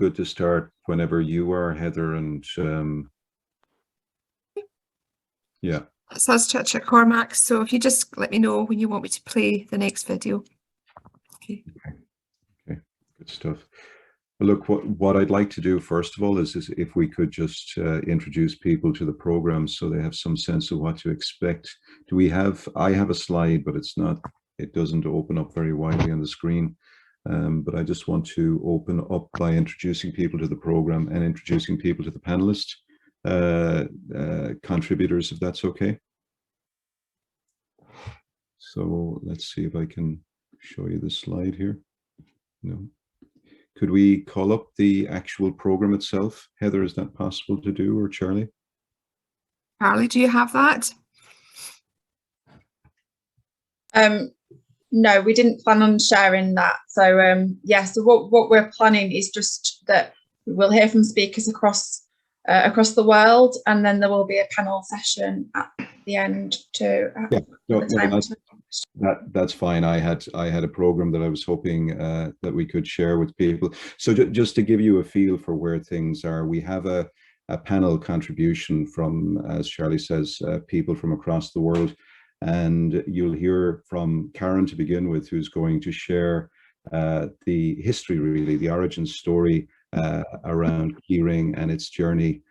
good to start whenever you are, Heather, and yeah. So let's chat Cormac. So if you just let me know when you want me to play the next video. Okay. Okay, good stuff. Well, look, what I'd like to do first of all is if we could just introduce people to the program so they have some sense of what to expect. I have a slide, but it doesn't open up very widely on the screen. But I just want to open up by introducing people to the program and introducing people to the panelist contributors, if that's okay. So let's see if I can show you the slide here. No. Could we call up the actual program itself? Heather, is that possible to do, or Charlie? Charlie, do you have that? No, we didn't plan on sharing that. So yeah, so what we're planning is just that we'll hear from speakers across the world, and then there will be a panel session at the end to that's fine. I had a program that I was hoping that we could share with people. So just to give you a feel for where things are, we have a panel contribution from, as Charlie says, people from across the world. And you'll hear from Karen to begin with, who's going to share the history, really, the origin story around keyring and its journey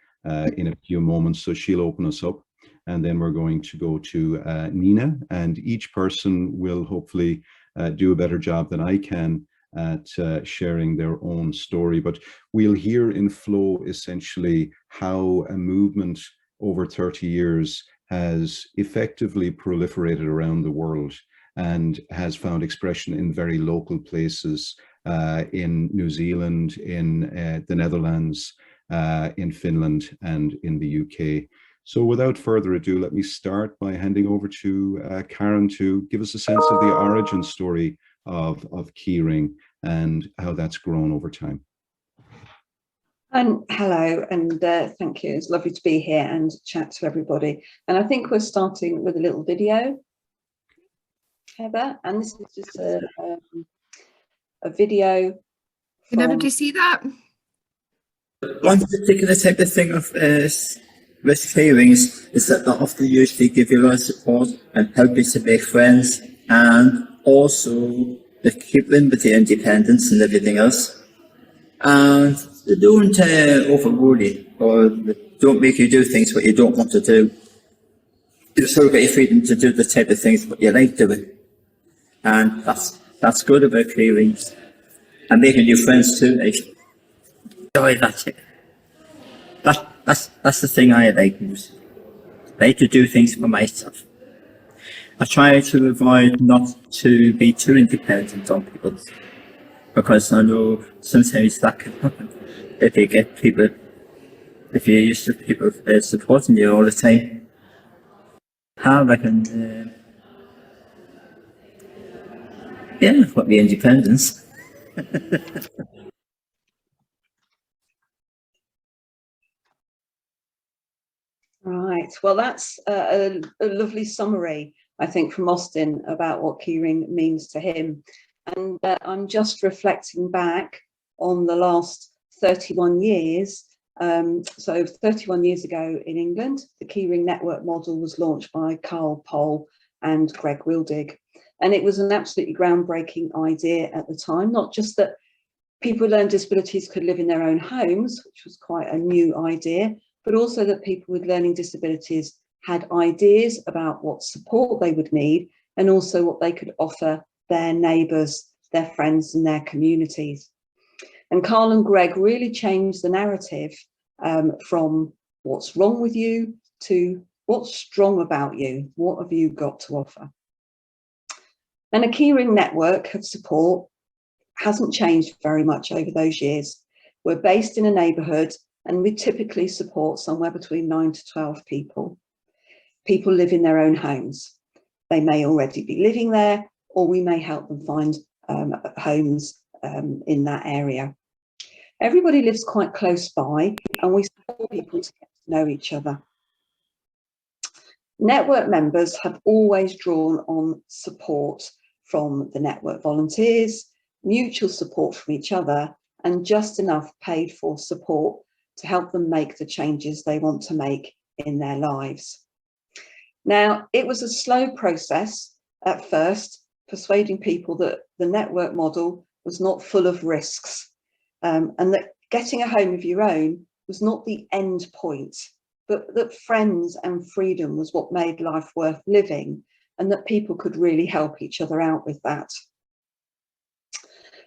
in a few moments. So she'll open us up, and then we're going to go to Nina, and each person will hopefully do a better job than I can at sharing their own story. But we'll hear in flow essentially how a movement over 30 years has effectively proliferated around the world and has found expression in very local places in New Zealand, in the Netherlands, in Finland, and in the UK. So without further ado, let me start by handing over to Karen to give us a sense of the origin story of keyring and how that's grown over time. And hello, and thank you. It's lovely to be here and chat to everybody. And I think we're starting with a little video, Heather, and this is just a video. Can everybody see that? One particular type of thing of with clearings is that they often usually give you a lot of support and help you to make friends, and also they keep them with their independence and everything else. And they don't overrule you, or they don't make you do things what you don't want to do. You still get your freedom to do the type of things what you like doing. And that's good about clearings. And making new friends too, like. Joy, that's it. That's the thing I like most. I like to do things for myself. I try to avoid not to be too independent on people, because I know sometimes that can happen if you're used to people supporting you all the time. How I can, got the independence. Right, well, that's a lovely summary, I think, from Austin about what keyring means to him. And I'm just reflecting back on the last 31 years. So 31 years ago in England, the keyring network model was launched by Carl Pohl and Greg Wildig. And it was an absolutely groundbreaking idea at the time, not just that people with learning disabilities could live in their own homes, which was quite a new idea, but also that people with learning disabilities had ideas about what support they would need, and also what they could offer their neighbours, their friends and their communities. And Carl and Greg really changed the narrative from what's wrong with you to what's strong about you, what have you got to offer. And a keyring network of support hasn't changed very much over those years. We're based in a neighbourhood, and we typically support somewhere between 9 to 12 people. People live in their own homes. They may already be living there, or we may help them find homes in that area. Everybody lives quite close by, and we support people to get to know each other. Network members have always drawn on support from the network volunteers, mutual support from each other, and just enough paid for support to help them make the changes they want to make in their lives. Now, it was a slow process at first, persuading people that the network model was not full of risks, and that getting a home of your own was not the end point, but that friends and freedom was what made life worth living, and that people could really help each other out with that.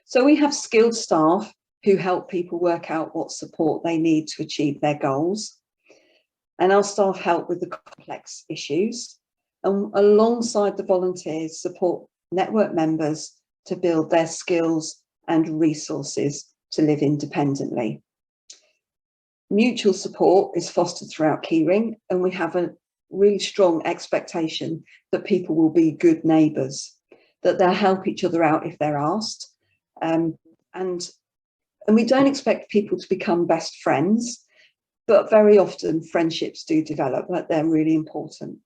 So we have skilled staff who help people work out what support they need to achieve their goals. And our staff help with the complex issues, and alongside the volunteers support network members to build their skills and resources to live independently. Mutual support is fostered throughout Keyring, and we have a really strong expectation that people will be good neighbours, that they'll help each other out if they're asked. And we don't expect people to become best friends, but very often friendships do develop, but they're really important.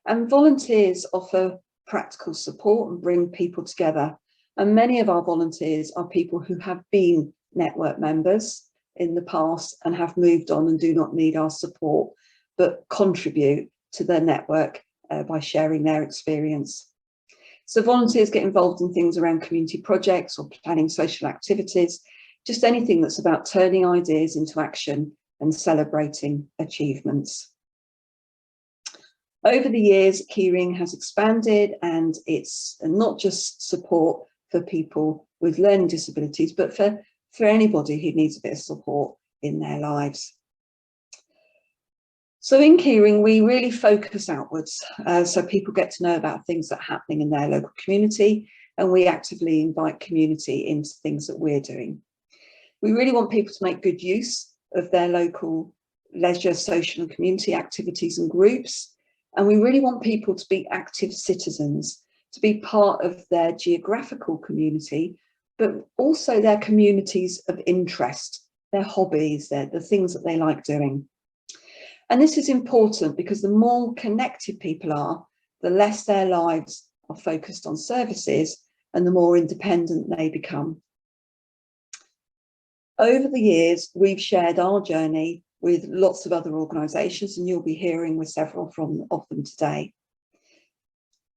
And volunteers offer practical support and bring people together. And many of our volunteers are people who have been network members in the past and have moved on and do not need our support, but contribute to their network by sharing their experience. So volunteers get involved in things around community projects or planning social activities, just anything that's about turning ideas into action and celebrating achievements. Over the years, Keyring has expanded, and it's not just support for people with learning disabilities, but for anybody who needs a bit of support in their lives. So in Keyring, we really focus outwards, so people get to know about things that are happening in their local community, and we actively invite community into things that we're doing. We really want people to make good use of their local leisure, social and community activities and groups. And we really want people to be active citizens, to be part of their geographical community, but also their communities of interest, their hobbies, the things that they like doing. And this is important because the more connected people are, the less their lives are focused on services and the more independent they become. Over the years, we've shared our journey with lots of other organisations, and you'll be hearing with several of them today.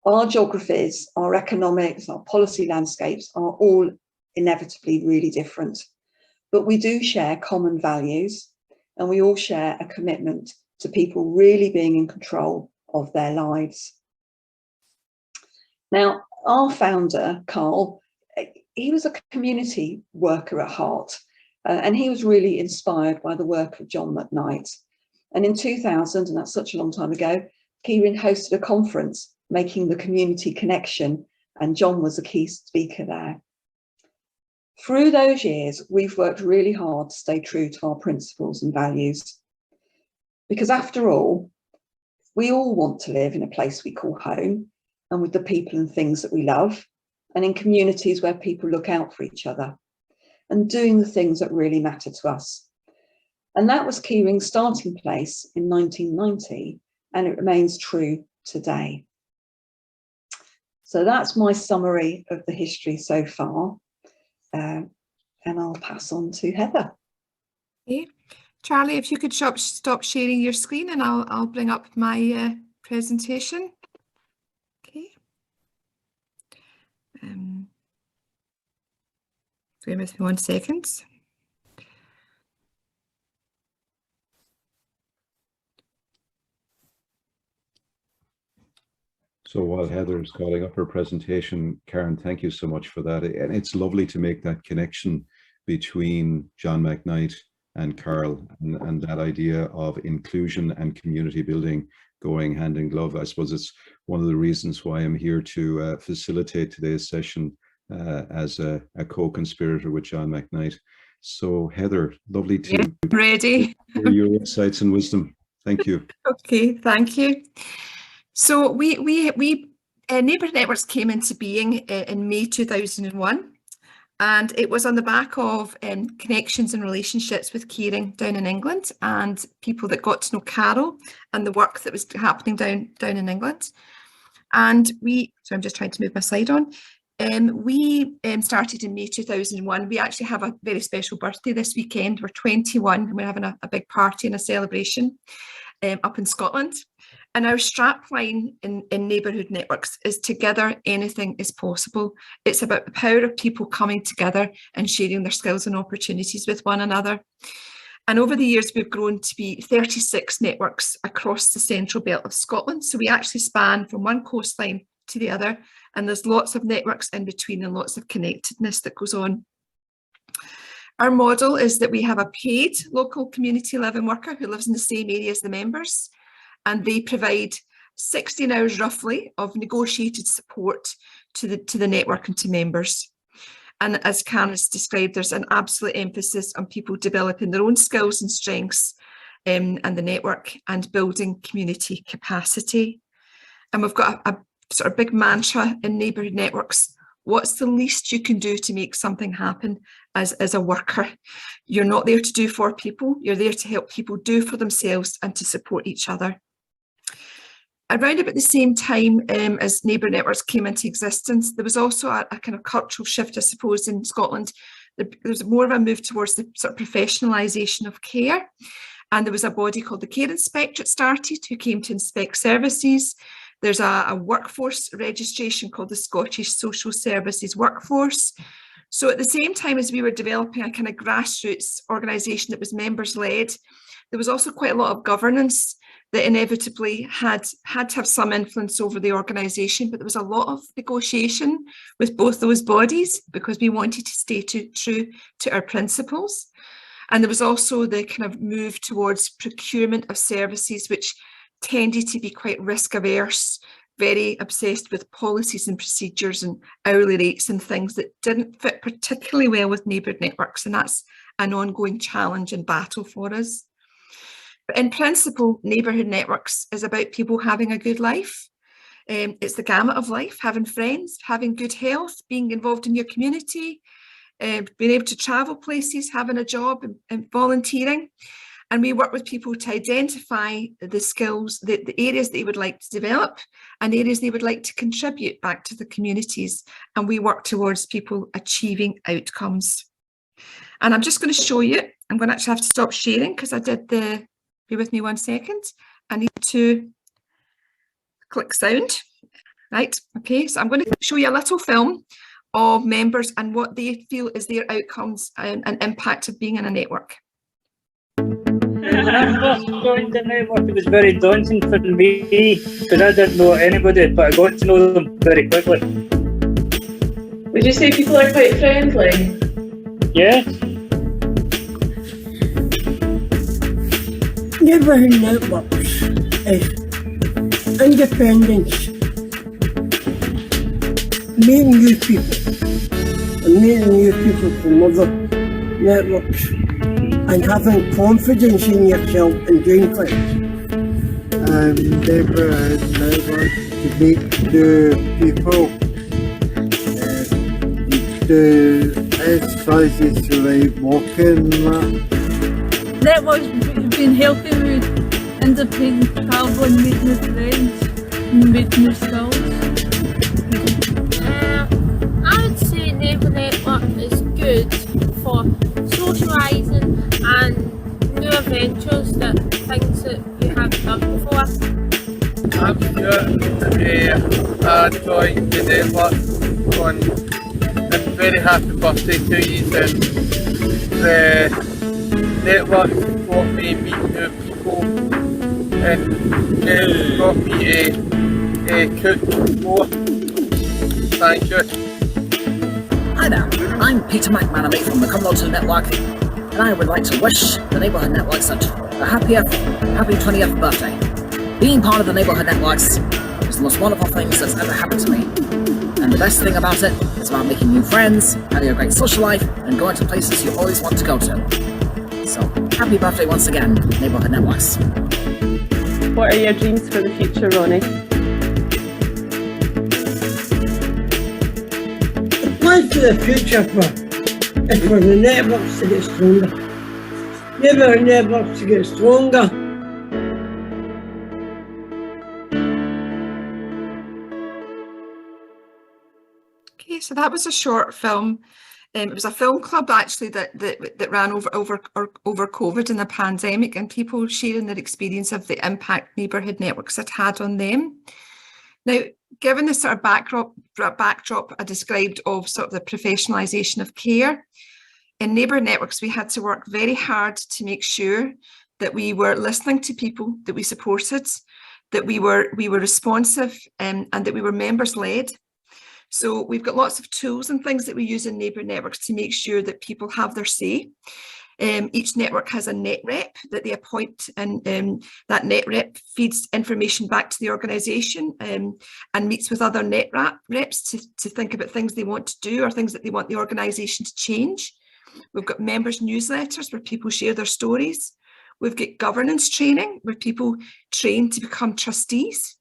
Our geographies, our economics, our policy landscapes are all inevitably really different, but we do share common values, and we all share a commitment to people really being in control of their lives. Now, our founder, Carl, he was a community worker at heart. And he was really inspired by the work of John McKnight. And in 2000, and that's such a long time ago, Keyring hosted a conference, Making the Community Connection, and John was a key speaker there. Through those years, we've worked really hard to stay true to our principles and values. Because after all, we all want to live in a place we call home, and with the people and things that we love, and in communities where people look out for each other, and doing the things that really matter to us. And that was Keyring's starting place in 1990, and it remains true today. So that's my summary of the history so far, and I'll pass on to Heather. Okay. Charlie, if you could stop sharing your screen, and I'll bring up my presentation. Okay. Bear with me 1 second. So while Heather is calling up her presentation, Karen, thank you so much for that. And it's lovely to make that connection between John McKnight and Carl, and that idea of inclusion and community building going hand in glove. I suppose it's one of the reasons why I'm here to facilitate today's session as a co-conspirator with John McKnight. So Heather, lovely to ready. hear your insights and wisdom. Thank you. Okay, thank you. So we Neighbourhood Networks came into being in May 2001, and it was on the back of connections and relationships with Keyring down in England, and people that got to know Carol and the work that was happening down in England. And so I'm just trying to move my slide on. We started in May 2001. We actually have a very special birthday this weekend. We're 21 and we're having a big party and a celebration up in Scotland. And our strapline in Neighbourhood Networks is together, anything is possible. It's about the power of people coming together and sharing their skills and opportunities with one another. And over the years, we've grown to be 36 networks across the central belt of Scotland. So we actually span from one coastline to the other, and there's lots of networks in between and lots of connectedness that goes on. Our model is that we have a paid local community living worker who lives in the same area as the members, and they provide 16 hours roughly of negotiated support to the network and to members. And as Karen has described, there's an absolute emphasis on people developing their own skills and strengths and the network and building community capacity. And we've got a sort of big mantra in Neighbourhood Networks: what's the least you can do to make something happen as a worker? You're not there to do for people, you're there to help people do for themselves and to support each other. Around about the same time as Neighbourhood Networks came into existence, there was also a kind of cultural shift, I suppose, in Scotland. There was more of a move towards the sort of professionalisation of care. And there was a body called the Care Inspectorate started, who came to inspect services. There's a workforce registration called the Scottish Social Services Workforce. So at the same time as we were developing a kind of grassroots organisation that was members-led, there was also quite a lot of governance that inevitably had to have some influence over the organisation, but there was a lot of negotiation with both those bodies because we wanted to stay true to our principles. And there was also the kind of move towards procurement of services, which tended to be quite risk averse, very obsessed with policies and procedures and hourly rates and things that didn't fit particularly well with Neighbourhood Networks. And that's an ongoing challenge and battle for us. But in principle, Neighbourhood Networks is about people having a good life. It's the gamut of life: having friends, having good health, being involved in your community, being able to travel places, having a job and volunteering. And we work with people to identify the skills, the areas they would like to develop and areas they would like to contribute back to the communities. And we work towards people achieving outcomes. And I'm just going to show you, I'm going to actually have to stop sharing because I did the, be with me 1 second. I need to click sound. Right, okay, so I'm going to show you a little film of members and what they feel is their outcomes and impact of being in a network. When I first joined the network, it was very daunting for me because I didn't know anybody, but I got to know them very quickly. Would you say people are quite friendly? Yes. Neighbourhood Networks is independence, meeting new people, and meeting new people from other networks, and having confidence in yourself and doing things. Neighbourhood Networks to meet new people, do exercises to like walking and that. Networks have been helping with independent travel and meeting new friends and meeting new skills. I would say Neighbourhood Network is good for socialising and new adventures, that things that you haven't done before. I'm Stuart. I joined the network on a very happy birthday to you, and the network got me meet new people and it got me to cook more. Thank you. Hi there, I'm Peter McManamy from the Commonwealth Network, and I would like to wish the Neighbourhood Networks a happy 20th birthday. Being part of the Neighbourhood Networks is the most wonderful things that's ever happened to me. And the best thing about it is about making new friends, having a great social life, and going to places you always want to go to. So, happy birthday once again, Neighbourhood Networks. What are your dreams for the future, Ronnie? Plans for the future is for the networks to get stronger. Neighbourhood Networks to get stronger. so that was a short film. It was a film club actually that ran over COVID and the pandemic, and people sharing their experience of the impact Neighbourhood Networks had on them. Now, given the sort of backdrop I described of sort of the professionalisation of care, in Neighbourhood Networks we had to work very hard to make sure that we were listening to people that we supported, that we were responsive, and that we were members led. So we've got lots of tools and things that we use in Neighbourhood Networks to make sure that people have their say. Each network has a net rep that they appoint, and that net rep feeds information back to the organisation and meets with other net reps to think about things they want to do or things that they want the organisation to change. We've got members' newsletters where people share their stories. We've got governance training where people train to become trustees.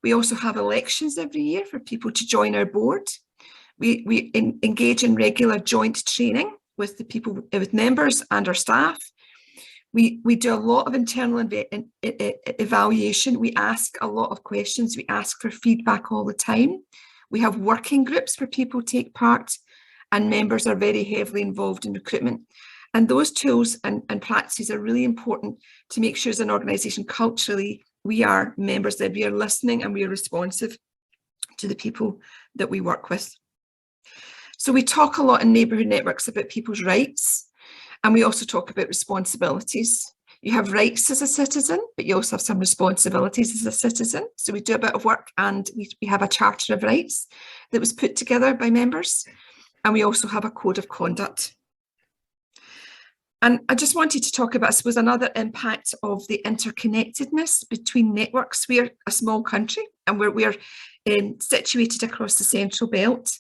We also have elections every year for people to join our board. We engage in regular joint training with the people, with members and our staff. We do a lot of internal evaluation. We ask a lot of questions. We ask for feedback all the time. We have working groups where people take part, and members are very heavily involved in recruitment. And those tools and practices are really important to make sure as an organisation culturally we are members, that we are listening and we are responsive to the people that we work with. So we talk a lot in Neighbourhood Networks about people's rights, and we also talk about responsibilities. You have rights as a citizen, but you also have some responsibilities as a citizen. So we do a bit of work, and we have a Charter of Rights that was put together by members, and we also have a code of conduct. And I just wanted to talk about, I suppose, another impact of the interconnectedness between networks. We are a small country, and we're situated across the Central Belt.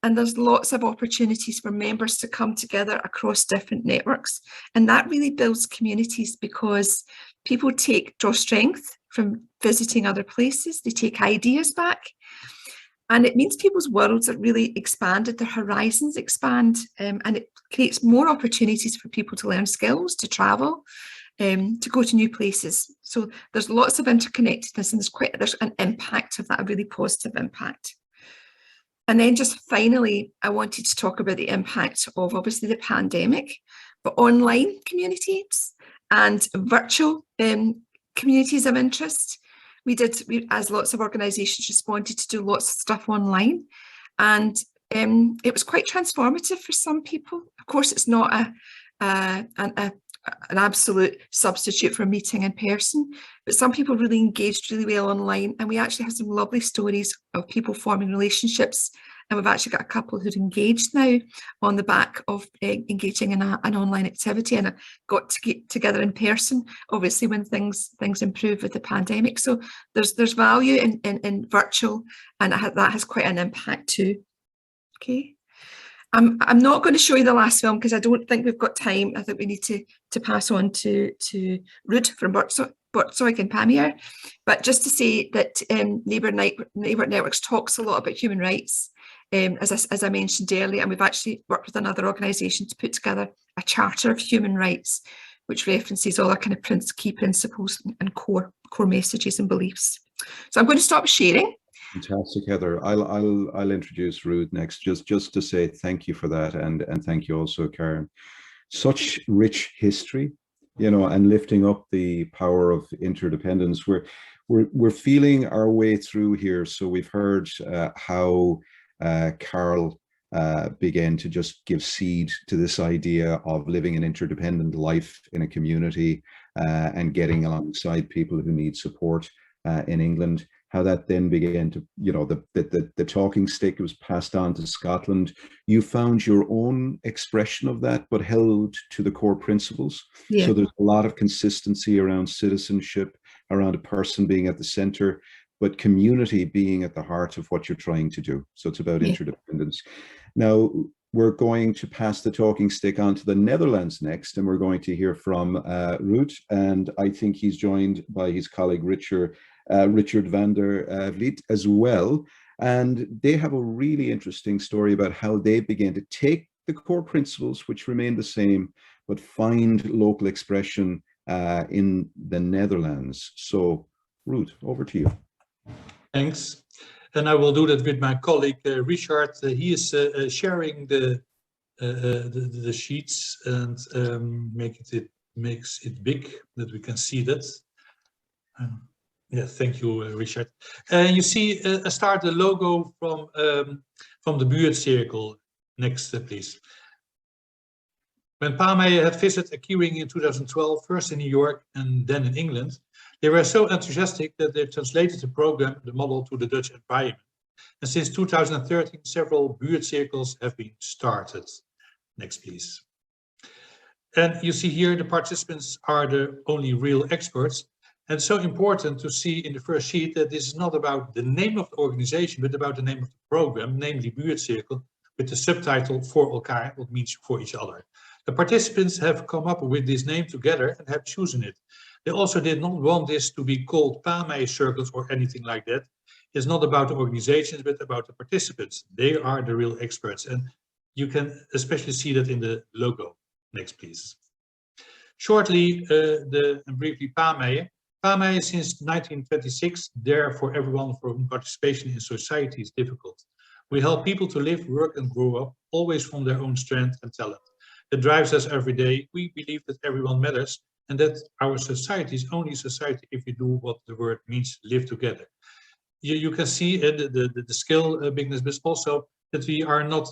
And there's lots of opportunities for members to come together across different networks. And that really builds communities, because people draw strength from visiting other places. They take ideas back. And it means people's worlds are really expanded, their horizons expand, and it creates more opportunities for people to learn skills, to travel, to go to new places. So there's lots of interconnectedness, and there's an impact of that, a really positive impact. And then just finally, I wanted to talk about the impact of obviously the pandemic, but online communities and virtual communities of interest. We as lots of organisations responded to do lots of stuff online, and it was quite transformative for some people. Of course, it's not an absolute substitute for meeting in person, but some people really engaged really well online, and we actually have some lovely stories of people forming relationships, and we've actually got a couple who've engaged now on the back of engaging in an online activity, and got to get together in person, obviously when things improve with the pandemic. So there's value in virtual, and that has quite an impact too. Okay. I'm not going to show you the last film because I don't think we've got time. I think we need to pass on to Ruud from Bortzoik and Pamier. But just to say that Neighbourhood Networks talks a lot about human rights, as I mentioned earlier, and we've actually worked with another organisation to put together a Charter of Human Rights, which references all our kind of key principles and core messages and beliefs. So I'm going to stop sharing. Fantastic, Heather. I'll introduce Ruud next, just to say thank you for that, and thank you also, Karen. Such rich history, and lifting up the power of interdependence. We're feeling our way through here. So we've heard how Carol began to just give seed to this idea of living an interdependent life in a community and getting alongside people who need support in England. How that then began to, the talking stick was passed on to Scotland. You found your own expression of that, but held to the core principles. Yeah. So there's a lot of consistency around citizenship, around a person being at the center, but community being at the heart of what you're trying to do. So it's about interdependence. Now, we're going to pass the talking stick on to the Netherlands next, and we're going to hear from Ruud, and I think he's joined by his colleague Richard van der Vliet as well. And they have a really interesting story about how they began to take the core principles, which remain the same, but find local expression in the Netherlands. So Ruud, over to you. Thanks. And I will do that with my colleague Richard. He is sharing the sheets and makes it big that we can see that. Yeah, thank you, Richard. You see, start the logo from the buurtcirkel. Next, please. When PAME had visited a keyring in 2012, first in New York and then in England, they were so enthusiastic that they translated the program, the model, to the Dutch environment. And since 2013, several buurtcirkels have been started. Next, please. And you see here the participants are the only real experts. And it's so important to see in the first sheet that this is not about the name of the organization, but about the name of the program, namely Buurtcirkel, with the subtitle For Elkaar, what means for each other. The participants have come up with this name together and have chosen it. They also did not want this to be called PAME circles or anything like that. It's not about the organizations, but about the participants. They are the real experts. And you can especially see that in the logo. Next, please. Shortly, and briefly, PAME. PAME is since 1926 there for everyone for whom participation in society is difficult. We help people to live, work and grow up, always from their own strength and talent. It drives us every day. We believe that everyone matters and that our society is only society if we do what the word means, live together. You can see the skill bigness, but also that we are not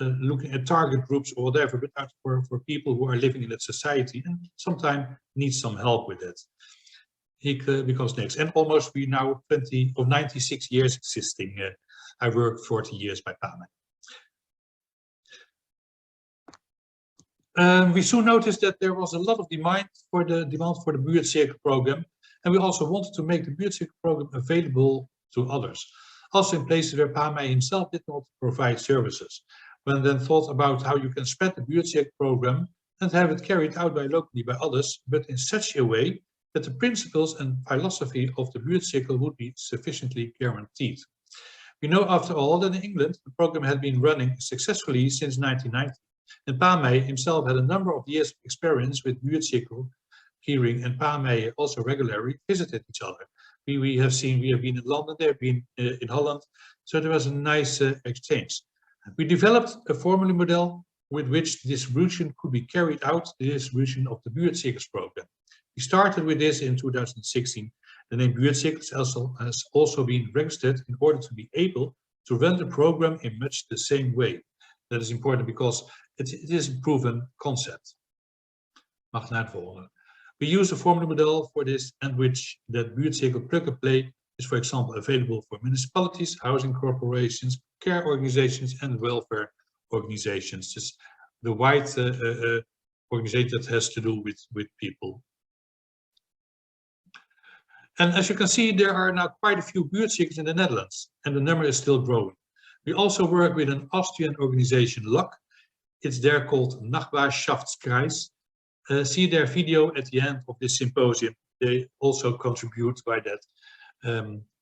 looking at target groups or whatever, but for people who are living in that society and sometimes need some help with it. He becomes next. And almost we now 96 years existing. I worked 40 years by PAME. We soon noticed that there was a lot of demand for the Buurtcirkel program, and we also wanted to make the Buurtcirkel program available to others, also in places where PAME himself did not provide services. When then thought about how you can spread the Buurtcirkel program and have it carried out locally by others, but in such a way that the principles and philosophy of the Buurtcirkel would be sufficiently guaranteed. We know, after all, that in England the program had been running successfully since 1990. And PAME himself had a number of years of experience with Buurtcirkel, keyring, and PAME also regularly visited each other. We have been in London, they have been in Holland, so there was a nice exchange. We developed a formula model with which the distribution could be carried out, the distribution of the Buurtcirkels program. We started with this in 2016. The name Buurtcirkels has also been registered in order to be able to run the program in much the same way. That is important because it is a proven concept. Mag naar het volgende. We use a formula model for this, and which that Buurtcirkel plug and play is, for example, available for municipalities, housing corporations, care organizations, and welfare organizations. Just the wide organization that has to do with people. And as you can see, there are now quite a few Buurtcirkels in the Netherlands, and the number is still growing. We also work with an Austrian organization, LAC. It's there called Nachbarschaftskreis. See their video at the end of this symposium. They also contribute by that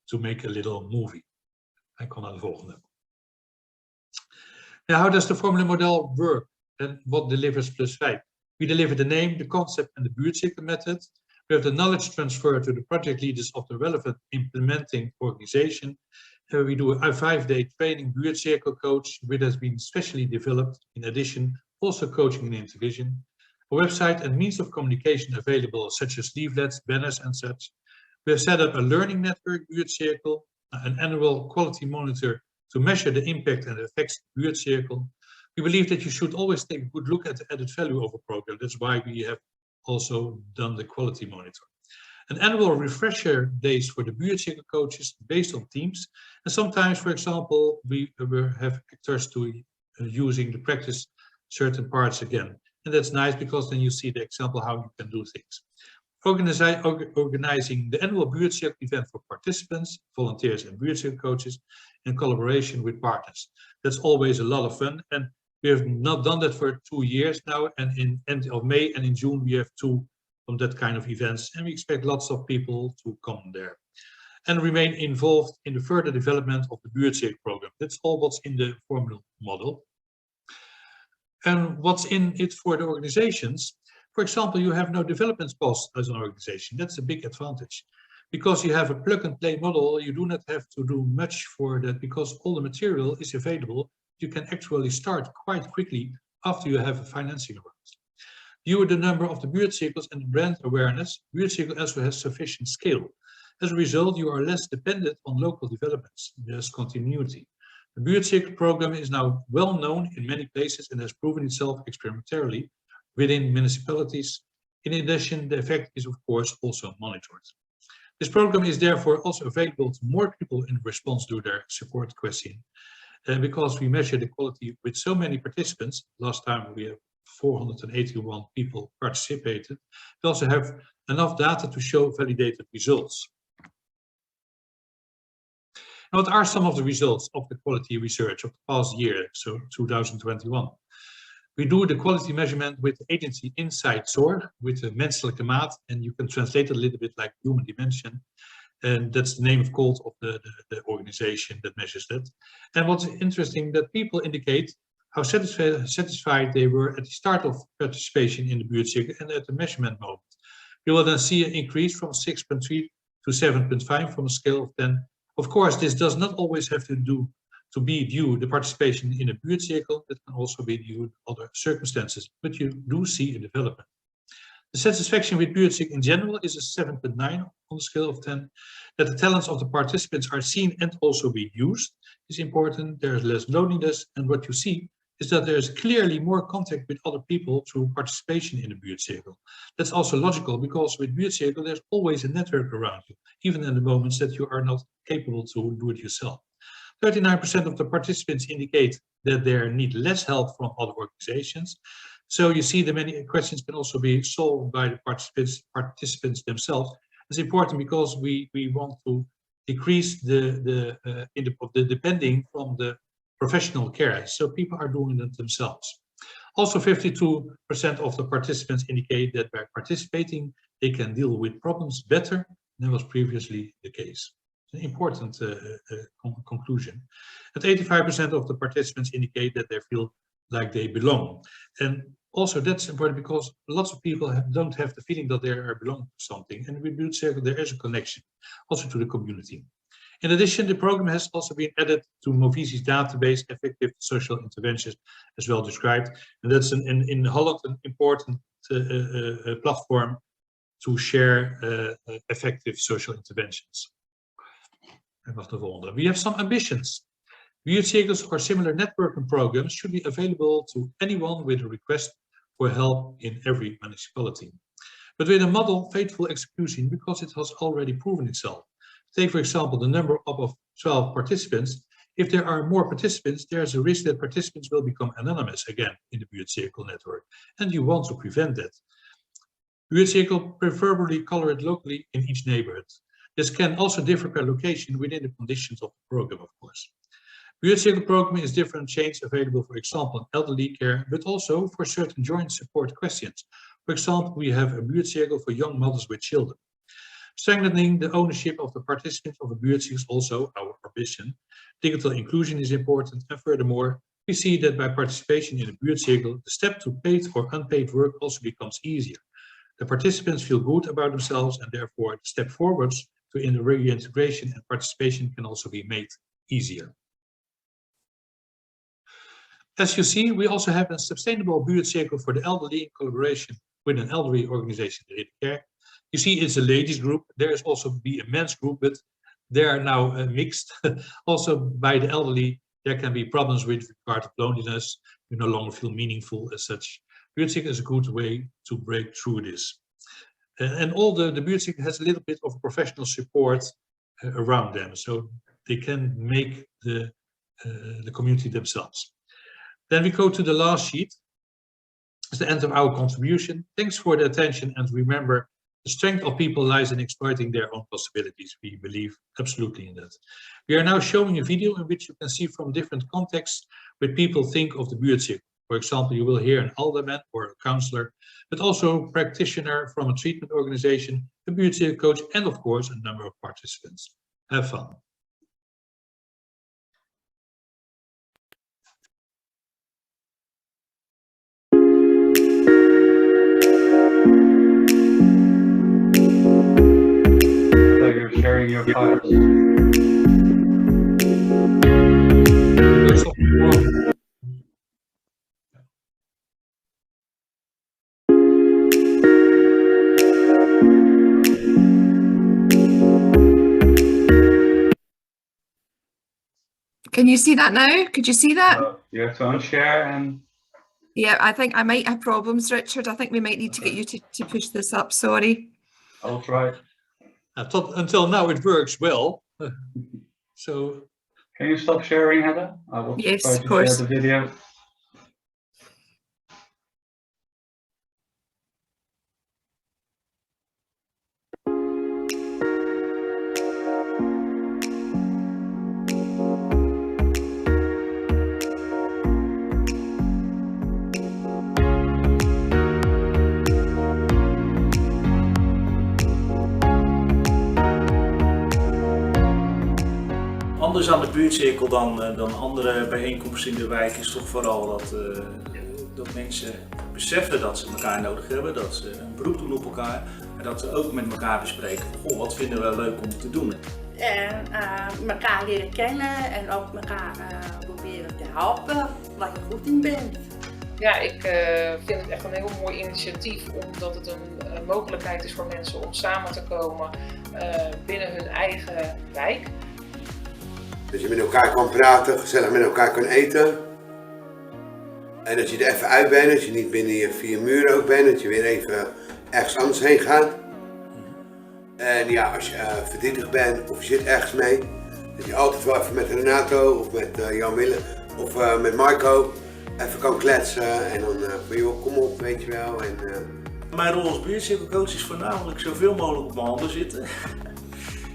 to make a little movie. I kan naar de volgende. Now, how does the formula model work and what delivers +5? We deliver the name, the concept, and the Buurtcirkel method. We have the knowledge transfer to the project leaders of the relevant implementing organization. We do a 5-day training Buurtcirkel coach, which has been specially developed. In addition, also coaching and intervision. A website and means of communication available, such as leaflets, banners, and such. We have set up a learning network, Buurtcirkel, an annual quality monitor to measure the impact and effects of Buurtcirkel. We believe that you should always take a good look at the added value of a program. That's why we have also done the quality monitor. An annual refresher days for the Buurtcirkel coaches based on teams. And sometimes, for example, we have actors to using the practice certain parts again. And that's nice because then you see the example how you can do things. Organizing the annual Buurtcirkel event for participants, volunteers and Buurtcirkel coaches in collaboration with partners. That's always a lot of fun. And we have not done that for 2 years now. And in end of May and in June, we have 2 from that kind of events. And we expect lots of people to come there and remain involved in the further development of the Buurtcirkel program. That's all what's in the formula model. And what's in it for the organizations? For example, you have no development costs as an organization. That's a big advantage. Because you have a plug-and-play model, you do not have to do much for that because all the material is available. You can actually start quite quickly after you have a financing round. Due to the number of the buurtcirkels and brand awareness, buurtcirkel also has sufficient scale. As a result, you are less dependent on local developments. There's continuity. The buurtcirkel program is now well known in many places and has proven itself experimentally within municipalities. In addition, the effect is of course also monitored. This program is therefore also available to more people in response to their support question. Because we measure the quality with so many participants, last time we have 481 people participated, we also have enough data to show validated results. Now, what are some of the results of the quality research of the past year, so 2021? We do the quality measurement with the agency Inside SOAR, with the menselijke maat, and you can translate it a little bit like human dimension. And that's the name of the organization that measures that. And what's interesting that people indicate how satisfied they were at the start of participation in the buurtcirkel and at the measurement moment. You will then see an increase from 6.3 to 7.5 from a scale of 10. Of course, this does not always have to be due to participation in a buurtcirkel. It can also be due to other circumstances, but you do see a development. The satisfaction with buurtcirkel in general is a 7.9 on the scale of 10. That the talents of the participants are seen and also be used is important. There is less loneliness, and what you see is that there is clearly more contact with other people through participation in a buurtcirkel. That's also logical because with buurtcirkel there's always a network around you, even in the moments that you are not capable to do it yourself. 39% of the participants indicate that they need less help from other organizations. So you see the many questions can also be solved by the participants themselves. It's important because we want to decrease the depending from the professional care. So people are doing it themselves. Also, 52% of the participants indicate that by participating, they can deal with problems better than was previously the case. An important conclusion. And 85% of the participants indicate that they feel like they belong. And also that's important because lots of people don't have the feeling that they belong to something. And with buurtcirkel there is a connection also to the community. In addition, the program has also been added to Movisi's database, Effective Social Interventions, as well described. And that's in Holland an important platform to share effective social interventions. We have some ambitions. Buurtcirkels or similar networking programs should be available to anyone with a request for help in every municipality. But with a model faithful execution because it has already proven itself. Take, for example, the number of 12 participants. If there are more participants, there's a risk that participants will become anonymous again in the buurtcirkel network, and you want to prevent that. Buurtcirkel preferably colored locally in each neighborhood. This can also differ per location within the conditions of the program, of course. Buurtcirkel program is different chains available, for example, in elderly care, but also for certain joint support questions. For example, we have a buurtcirkel for young mothers with children. Strengthening the ownership of the participants of a buurtcirkel is also our ambition. Digital inclusion is important, and furthermore, we see that by participation in a buurtcirkel, the step to paid or unpaid work also becomes easier. The participants feel good about themselves, and therefore the step forwards to reintegration and participation can also be made easier. As you see, we also have a sustainable buurtcirkel for the elderly in collaboration with an elderly organization, Care. You see, it's a ladies group. There is also be a men's group, but they are now mixed. Also, by the elderly, there can be problems with regard to loneliness. You no longer feel meaningful as such. Buurtcirkel is a good way to break through this. And all the buurtcirkel has a little bit of professional support around them, so they can make the community themselves. Then we go to the last sheet. It's the end of our contribution. Thanks for the attention, and remember, the strength of people lies in exploiting their own possibilities. We believe absolutely in that. We are now showing a video in which you can see from different contexts what people think of the buurtcirkel. For example, you will hear an alderman or a councillor, but also a practitioner from a treatment organization, a buurtcirkel coach, and of course, a number of participants. Have fun. sharing your files. Can you see that now? Could you see that? You have to unshare and... Yeah, I think I might have problems, Richard. I think we might need to get you to push this up. Sorry. I'll try. Until now it works well. So... Can you stop sharing, Heather? I will yes, try of to course. share the video. Anders aan de buurtcirkel dan andere bijeenkomsten in de wijk is toch vooral dat mensen beseffen dat ze elkaar nodig hebben, dat ze een beroep doen op elkaar en dat ze ook met elkaar bespreken, goh, wat vinden we leuk om te doen. En elkaar leren kennen en ook elkaar proberen te helpen waar je goed in bent. Ja, ik vind het echt een heel mooi initiatief, omdat het een mogelijkheid is voor mensen om samen te komen binnen hun eigen wijk. Dat je met elkaar kan praten, gezellig met elkaar kan eten. En dat je er even uit bent, dat je niet binnen je 4 muren ook bent, dat je weer even ergens anders heen gaat. En ja, als je verdrietig bent of je zit ergens mee, dat je altijd wel even met Renato of met Jan Willem of met Marco even kan kletsen. En dan van joh, kom op, weet je wel. En, Mijn rol als buurtcirkelcoach is voornamelijk zoveel mogelijk op mijn handen zitten.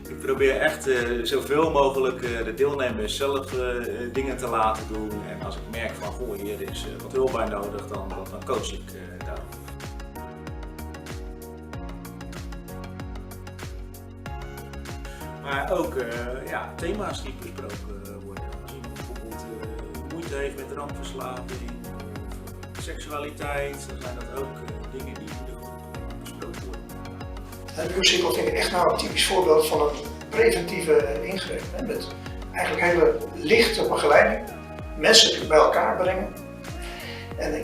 Ik probeer echt zoveel mogelijk de deelnemers zelf dingen te laten doen. En als ik merk van, goh, hier is wat hulp bij nodig, dan coach ik daarop. Maar ook thema's die besproken worden. Als iemand bijvoorbeeld moeite heeft met drankverslaving of seksualiteit, dan zijn dat ook dingen die besproken worden. De buurtcirkel vind ik echt nou een typisch voorbeeld van een preventieve ingreep. Hè, met eigenlijk hele lichte begeleiding, mensen bij elkaar brengen. En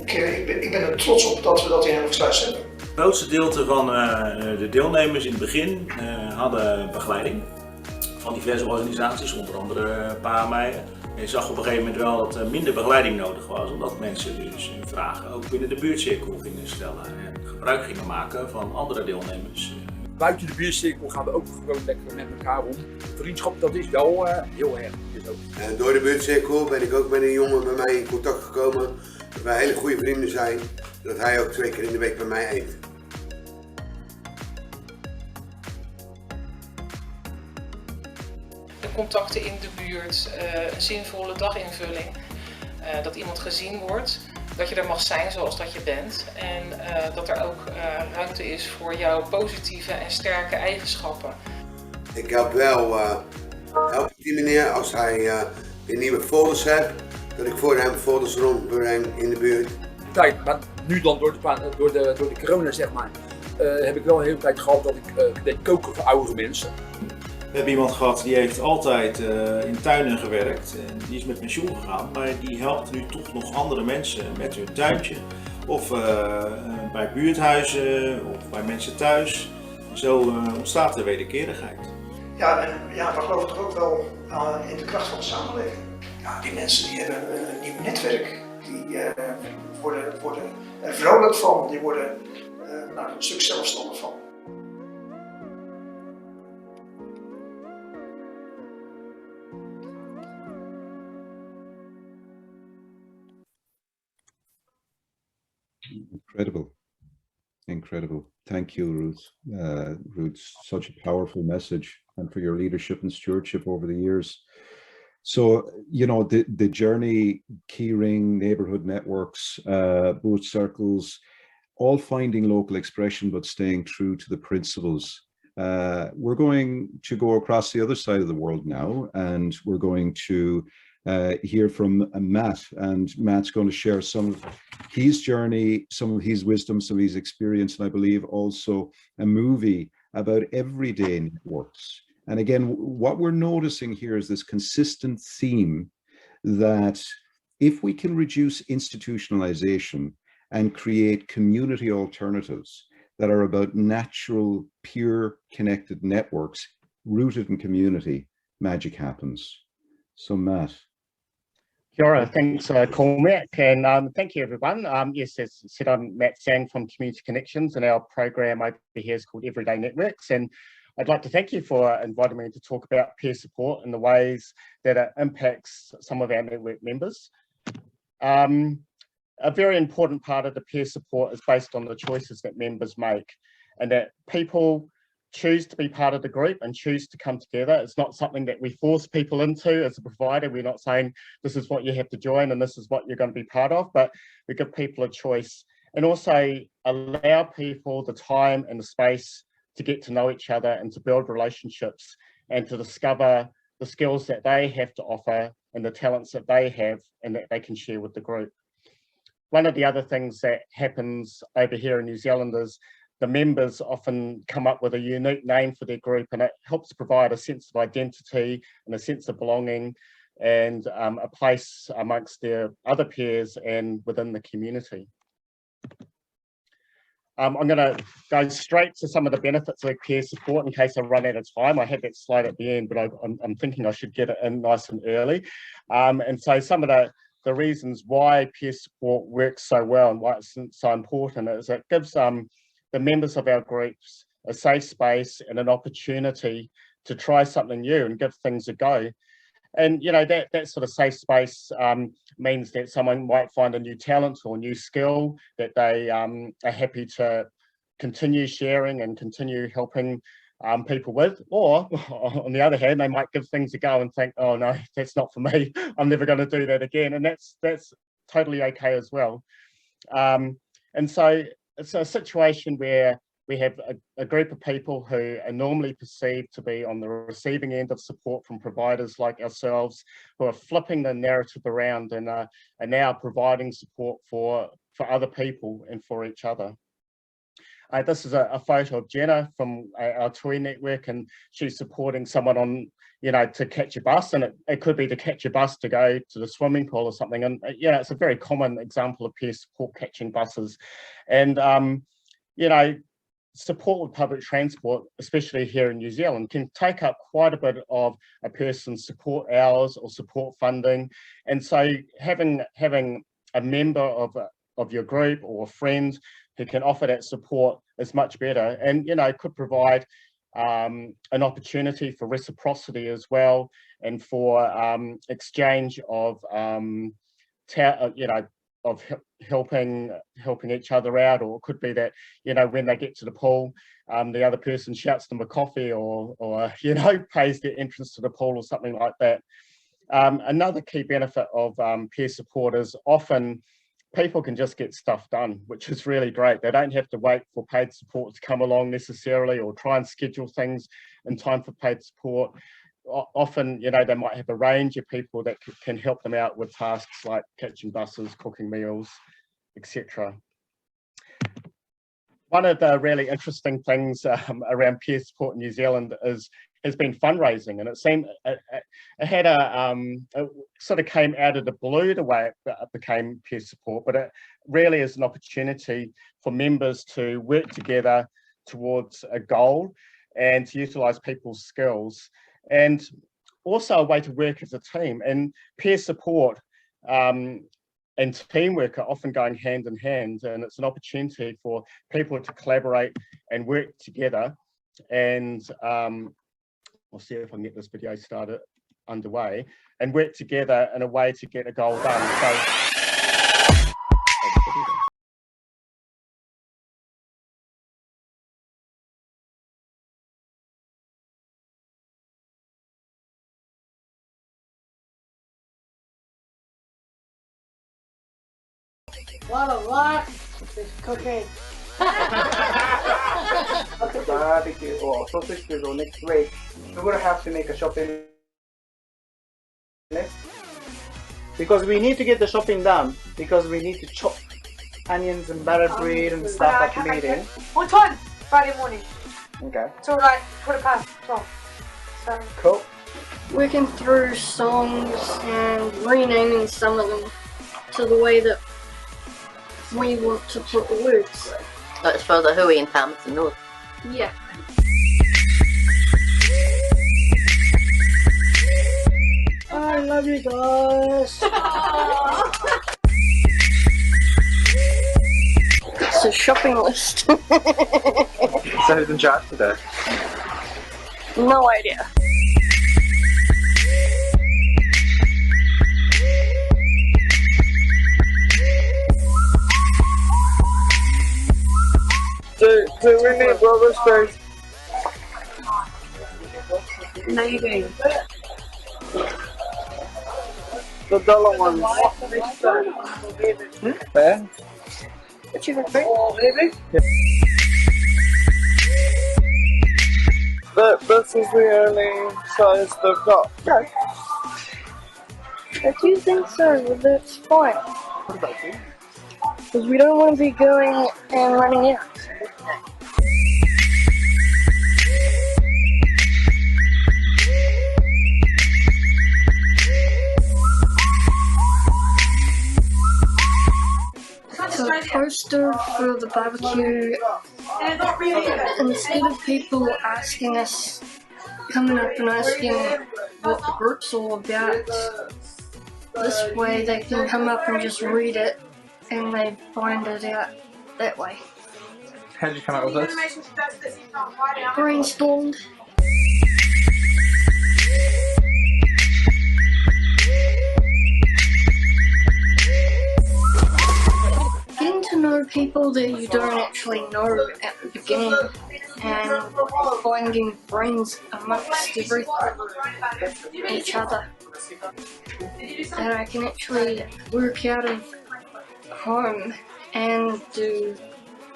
ik ben er trots op dat we dat in Hellevoetsluis hebben. Het grootste gedeelte van de deelnemers in het begin hadden begeleiding van diverse organisaties, onder andere Paarmeijer. Je zag op een gegeven moment wel dat er minder begeleiding nodig was, omdat mensen dus hun vragen ook binnen de buurtcirkel gingen stellen en gebruik gingen maken van andere deelnemers. Buiten de buurtcirkel gaan we ook gewoon lekker met elkaar om. Vriendschap, dat is wel heel erg. En door de buurtcirkel ben ik ook met een jongen bij mij in contact gekomen. Dat wij hele goede vrienden zijn. Dat hij ook 2 keer in de week bij mij eet. De contacten in de buurt, een zinvolle daginvulling. Dat iemand gezien wordt. Dat je er mag zijn zoals dat je bent en dat er ook ruimte is voor jouw positieve en sterke eigenschappen. Ik help die meneer als hij weer nieuwe folders heeft, dat ik voor hem folders rondbreng in de buurt. Kijk, maar nu dan door de corona zeg maar, heb ik wel een hele tijd gehad dat ik deed koken voor oudere mensen. We hebben iemand gehad die heeft altijd in tuinen gewerkt en die is met pensioen gegaan, maar die helpt nu toch nog andere mensen met hun tuintje. Of bij buurthuizen of bij mensen thuis. Zo ontstaat er wederkerigheid. Ja, en ja, we geloven toch ook wel in de kracht van de samenleving. Ja, die mensen die hebben een nieuw netwerk, die worden er vrolijk van, die worden een stuk zelfstandig van. Incredible. Thank you, Ruth. Ruth, such a powerful message, and for your leadership and stewardship over the years. So, you know, the journey, Keyring, Neighbourhood Networks, both circles, all finding local expression, but staying true to the principles. We're going to go across the other side of the world now, and we're going to hear from Matt, and Matt's going to share some of his journey, some of his wisdom, some of his experience, and I believe also a movie about everyday networks And again, what we're noticing here is this consistent theme that if we can reduce institutionalization and create community alternatives that are about natural, peer connected networks rooted in community, magic happens. So Matt. Kia ora, thanks Cormac, and thank you everyone. Yes, as said, I'm Matt Sang from Community Connections, and our program over here is called Everyday Networks, and I'd like to thank you for inviting me to talk about peer support and the ways that it impacts some of our network members. A very important part of the peer support is based on the choices that members make, and that people choose to be part of the group and choose to come together. It's not something that we force people into as a provider. We're not saying this is what you have to join and this is what you're going to be part of, but we give people a choice and also allow people the time and the space to get to know each other and to build relationships and to discover the skills that they have to offer and the talents that they have and that they can share with the group. One of the other things that happens over here in New Zealand is the members often come up with a unique name for their group, and it helps provide a sense of identity and a sense of belonging and a place amongst their other peers and within the community. I'm going to go straight to some of the benefits of peer support in case I run out of time. I had that slide at the end, but I'm thinking I should get it in nice and early. And so some of the reasons why peer support works so well and why it's so important is it gives the members of our groups a safe space and an opportunity to try something new and give things a go. And you know, that sort of safe space means that someone might find a new talent or new skill that they are happy to continue sharing and continue helping people with, or on the other hand, they might give things a go and think, oh no, that's not for me, I'm never going to do that again, and that's totally okay as well. And so it's a situation where we have a group of people who are normally perceived to be on the receiving end of support from providers like ourselves, who are flipping the narrative around and are now providing support for other people and for each other. This is a photo of Jenna from our TUI network, and she's supporting someone on, you know, to catch a bus, and it could be to catch a bus to go to the swimming pool or something. And yeah, it's a very common example of peer support, catching buses. And you know, support with public transport, especially here in New Zealand, can take up quite a bit of a person's support hours or support funding. And so having a member of your group or a friend who can offer that support is much better, and you know, could provide an opportunity for reciprocity as well, and for exchange of you know, of helping each other out. Or it could be that, you know, when they get to the pool, the other person shouts them a coffee, or you know, pays their entrance to the pool or something like that. Another key benefit of peer support is often people can just get stuff done, which is really great. They don't have to wait for paid support to come along necessarily, or try and schedule things in time for paid support. Often, you know, they might have a range of people that can help them out with tasks like catching buses, cooking meals, etc. One of the really interesting things around peer support in New Zealand has been fundraising, and it seemed it had it sort of came out of the blue the way it became peer support, but it really is an opportunity for members to work together towards a goal and to utilise people's skills, and also a way to work as a team. And peer support and teamwork are often going hand in hand, and it's an opportunity for people to collaborate and work together. And I'll see if I can get this video started underway, and work together in a way to get a goal done. So, What a lot is cooking. Barbecue or sausage grill next week. We're gonna have to make a shopping list because we need to get the shopping done, because we need to chop onions and butter bread and stuff at the meeting. What time? Friday morning. Okay. It's alright, 12:15. So Cool. working through songs and renaming some of them to the way that we want to put the words. That's for the Hui and Palmerston North. Yeah. I love you guys. It's a shopping list. So who's in charge today? No idea. Do we need rubber space? Maybe. The dollar ones. Where? What you got, Greg? Yeah. This is the only size they've got. No. I do think so, but that's fine. What about you? Because we don't want to be going and running out. So poster for the barbecue, instead of people asking us, coming up and asking what the group's all about, this way they can come up and just read it and they find it out that way. How did you come up with this? Brainstormed. Getting to know people that you don't actually know at the beginning and finding friends amongst each other that I can actually work out of home and do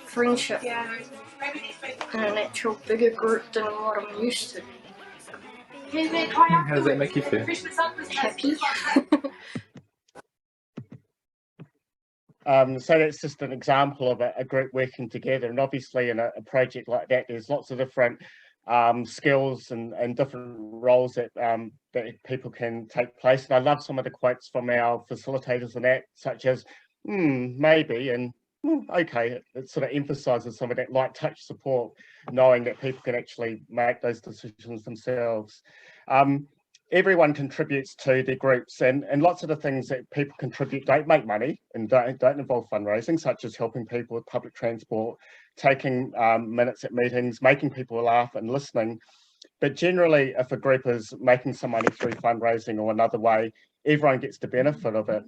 friendship in an actual bigger group than what I'm used to. How does that make you feel? Happy. So that's just an example of a group working together, and obviously in a project like that there's lots of different skills and different roles that people can take place. And I love some of the quotes from our facilitators and that, such as maybe and okay. It sort of emphasises some of that light touch support, knowing that people can actually make those decisions themselves. Everyone contributes to their groups, and lots of the things that people contribute don't make money and don't involve fundraising, such as helping people with public transport, taking minutes at meetings, making people laugh and listening. But generally, if a group is making some money through fundraising or another way, everyone gets the benefit of it,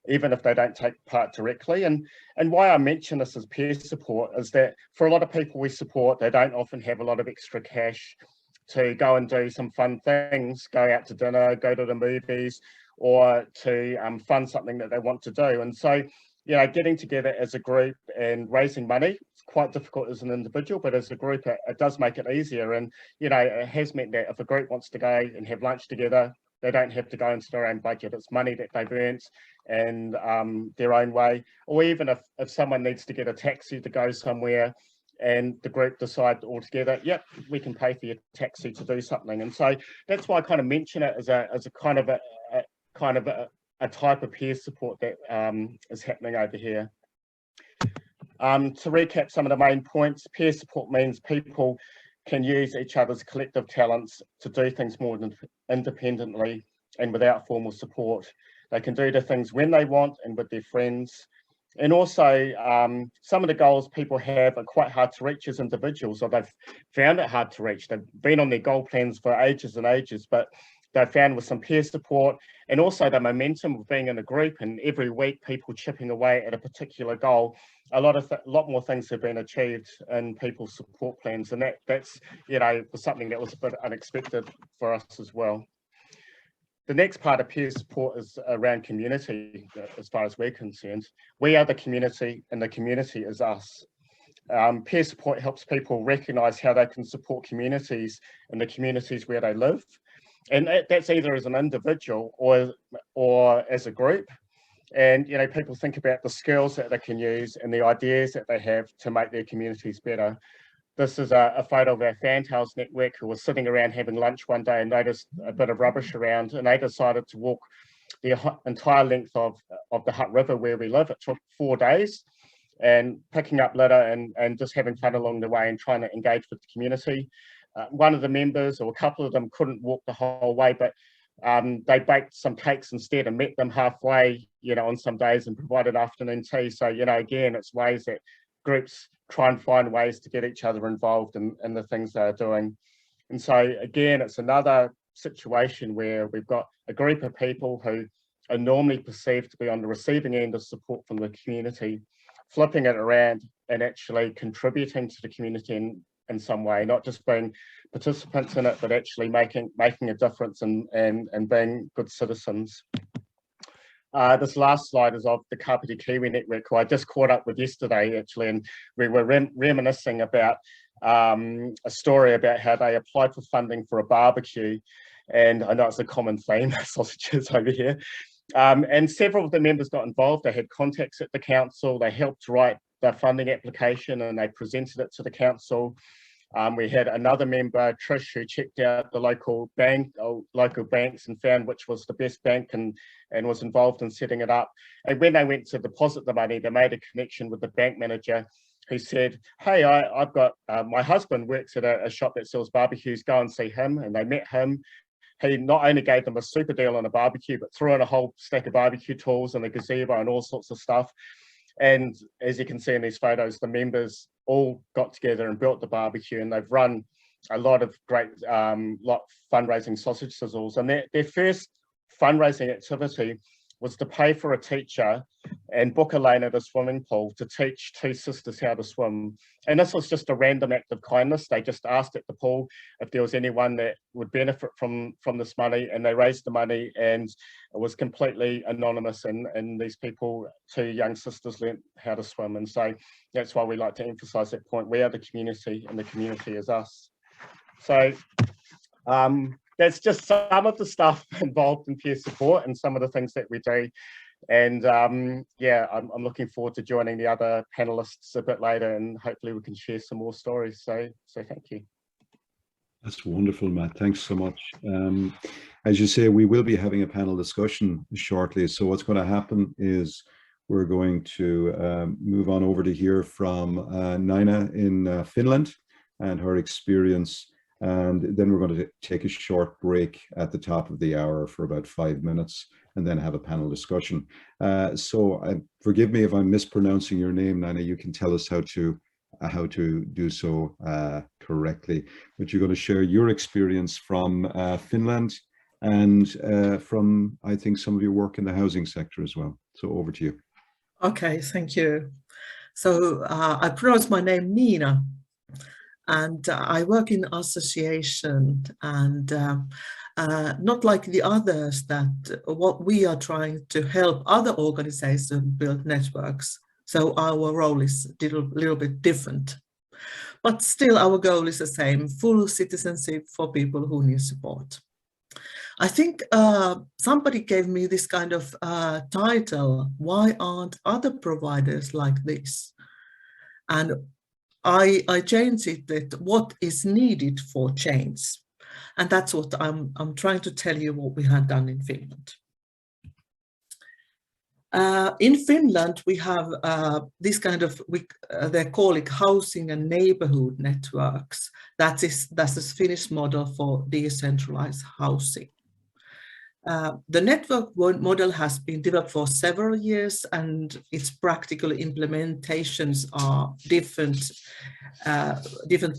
even if they don't take part directly. And why I mention this as peer support is that for a lot of people we support, they don't often have a lot of extra cash to go and do some fun things, go out to dinner, go to the movies, or to fund something that they want to do. And so, you know, getting together as a group and raising money, it's quite difficult as an individual, but as a group, it does make it easier. And, you know, it has meant that if a group wants to go and have lunch together, they don't have to go into their own budget. It's money that they've earned and their own way. Or even if someone needs to get a taxi to go somewhere, and the group decide all together, yep, we can pay for your taxi to do something. And so that's why I kind of mention it as a kind of a type of peer support that is happening over here. To recap some of the main points, peer support means people can use each other's collective talents to do things more independently and without formal support. They can do the things when they want and with their friends. And also, some of the goals people have are quite hard to reach as individuals, or they've found it hard to reach. They've been on their goal plans for ages and ages, but they've found with some peer support and also the momentum of being in a group and every week people chipping away at a particular goal, a lot more things have been achieved in people's support plans. And that's, you know, was something that was a bit unexpected for us as well. The next part of peer support is around community, as far as we're concerned. We are the community and the community is us. Peer support helps people recognise how they can support communities in the communities where they live. And that's either as an individual or as a group. And, you know, people think about the skills that they can use and the ideas that they have to make their communities better. this is a photo of our Fantails network who was sitting around having lunch one day and noticed a bit of rubbish around, and they decided to walk the entire length of the Hutt River where we live. It took 4 days, and picking up litter and just having fun along the way and trying to engage with the community. One of the members, or a couple of them, couldn't walk the whole way, but they baked some cakes instead and met them halfway, on some days, and provided afternoon tea. So, again, it's ways that groups try and find ways to get each other involved in the things they're doing. And so, again, it's another situation where we've got a group of people who are normally perceived to be on the receiving end of support from the community, flipping it around and actually contributing to the community in some way, not just being participants in it, but actually making a difference and being good citizens. This last slide is of the Kapiti Kiwi network, who I just caught up with yesterday, actually, and we were reminiscing about a story about how they applied for funding for a barbecue, and I know it's a common theme, sausages over here, and several of the members got involved. They had contacts at the council, they helped write the funding application, and they presented it to the council. We had another member, Trish, who checked out the local banks and found which was the best bank and was involved in setting it up. And when they went to deposit the money, they made a connection with the bank manager, who said, hey, I've got, my husband works at a shop that sells barbecues, go and see him. And they met him. He not only gave them a super deal on a barbecue, but threw in a whole stack of barbecue tools and a gazebo and all sorts of stuff. And as you can see in these photos, the members all got together and built the barbecue, and they've run a lot of great fundraising sausage sizzles. And their first fundraising activity was to pay for a teacher and book a lane at a swimming pool to teach 2 sisters how to swim. And this was just a random act of kindness. They just asked at the pool if there was anyone that would benefit from this money, and they raised the money, and it was completely anonymous, and these people, 2 young sisters, learnt how to swim. And so that's why we like to emphasize that point. We are the community, and the community is us. So that's just some of the stuff involved in peer support and some of the things that we do. And yeah, I'm looking forward to joining the other panelists a bit later, and hopefully we can share some more stories. So thank you. That's wonderful, Matt. Thanks so much. As you say, we will be having a panel discussion shortly. So what's going to happen is we're going to move on over to hear from Nina in Finland and her experience. And then we're going to take a short break at the top of the hour for about 5 minutes, and then have a panel discussion. So forgive me if I'm mispronouncing your name, Nina. You can tell us how to do so correctly. But you're going to share your experience from Finland and from, I think, some of your work in the housing sector as well. So over to you. Okay, thank you. So I pronounce my name Nina. And I work in association, and not like the others, that what we are trying to help other organizations build networks. So our role is a little bit different. But still our goal is the same: full citizenship for people who need support. I think somebody gave me this kind of title, why aren't other providers like this? And I changed it that what is needed for change. And that's what I'm trying to tell you what we have done in Finland. In Finland, we have this kind of, they call it housing and neighborhood networks. That's a Finnish model for decentralized housing. The network model has been developed for several years, and its practical implementations are different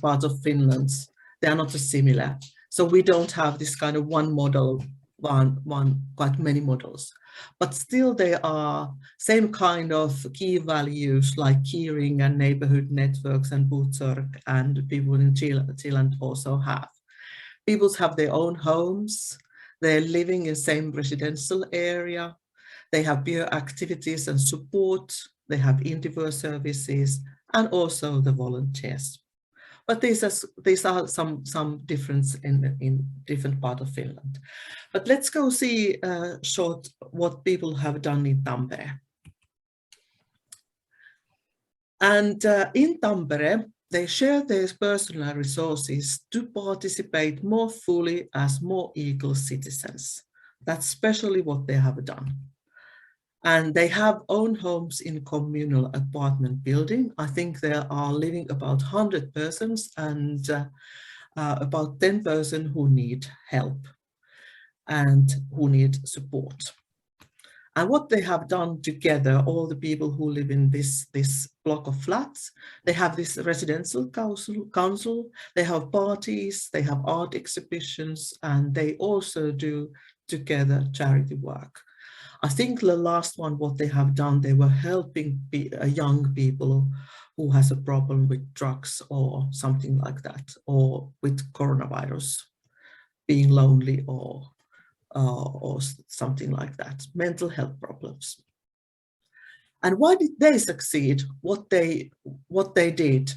parts of Finland. They are not similar. So we don't have this kind of one model, quite many models. But still they are same kind of key values like Keyring and neighborhood networks and Butsorg and people in Zealand also have. People have their own homes. They're living in the same residential area. They have peer activities and support. They have interview services and also the volunteers. But these are some difference in different part of Finland. But let's go see short what people have done in Tampere. And in Tampere, they share their personal resources to participate more fully as more equal citizens. That's especially what they have done. And they have own homes in communal apartment building. I think there are living about 100 persons and about 10 persons who need help and who need support. And what they have done together, all the people who live in this block of flats, they have this residential council, they have parties, they have art exhibitions, and they also do together charity work. I think the last one, what they have done, they were helping young people who has a problem with drugs or something like that, or with coronavirus, being lonely or something like that, mental health problems. And why did they succeed? What they did,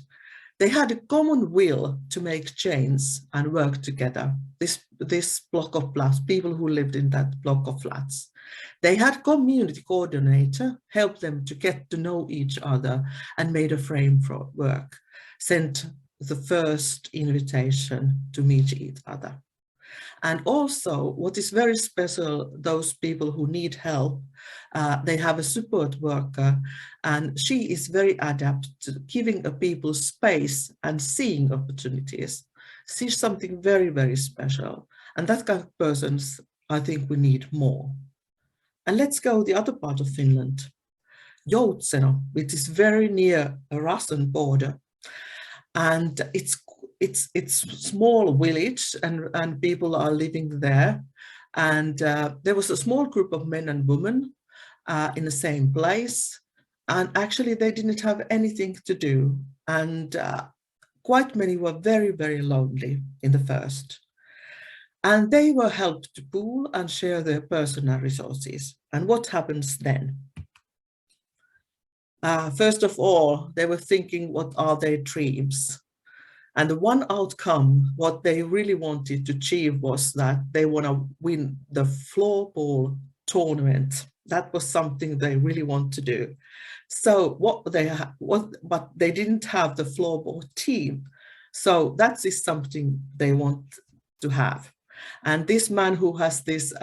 they had a common will to make change and work together. This block of flats, people who lived in that block of flats, they had community coordinator help them to get to know each other and made a frame for work, sent the first invitation to meet each other. And also what is very special, those people who need help, they have a support worker, and she is very adept to giving a people space and seeing opportunities. She's something very, very special. And that kind of persons, I think we need more. And let's go the other part of Finland, Joutseno, which is very near a Russian border. And it's small village and people are living there. And there was a small group of men and women in the same place. And actually they didn't have anything to do. And quite many were very, very lonely in the first. And they were helped to pool and share their personal resources. And what happens then? First of all, they were thinking, what are their dreams? And the one outcome, what they really wanted to achieve was that they want to win the floorball tournament. That was something they really want to do. So but they didn't have the floorball team. So that is something they want to have. And this man who has this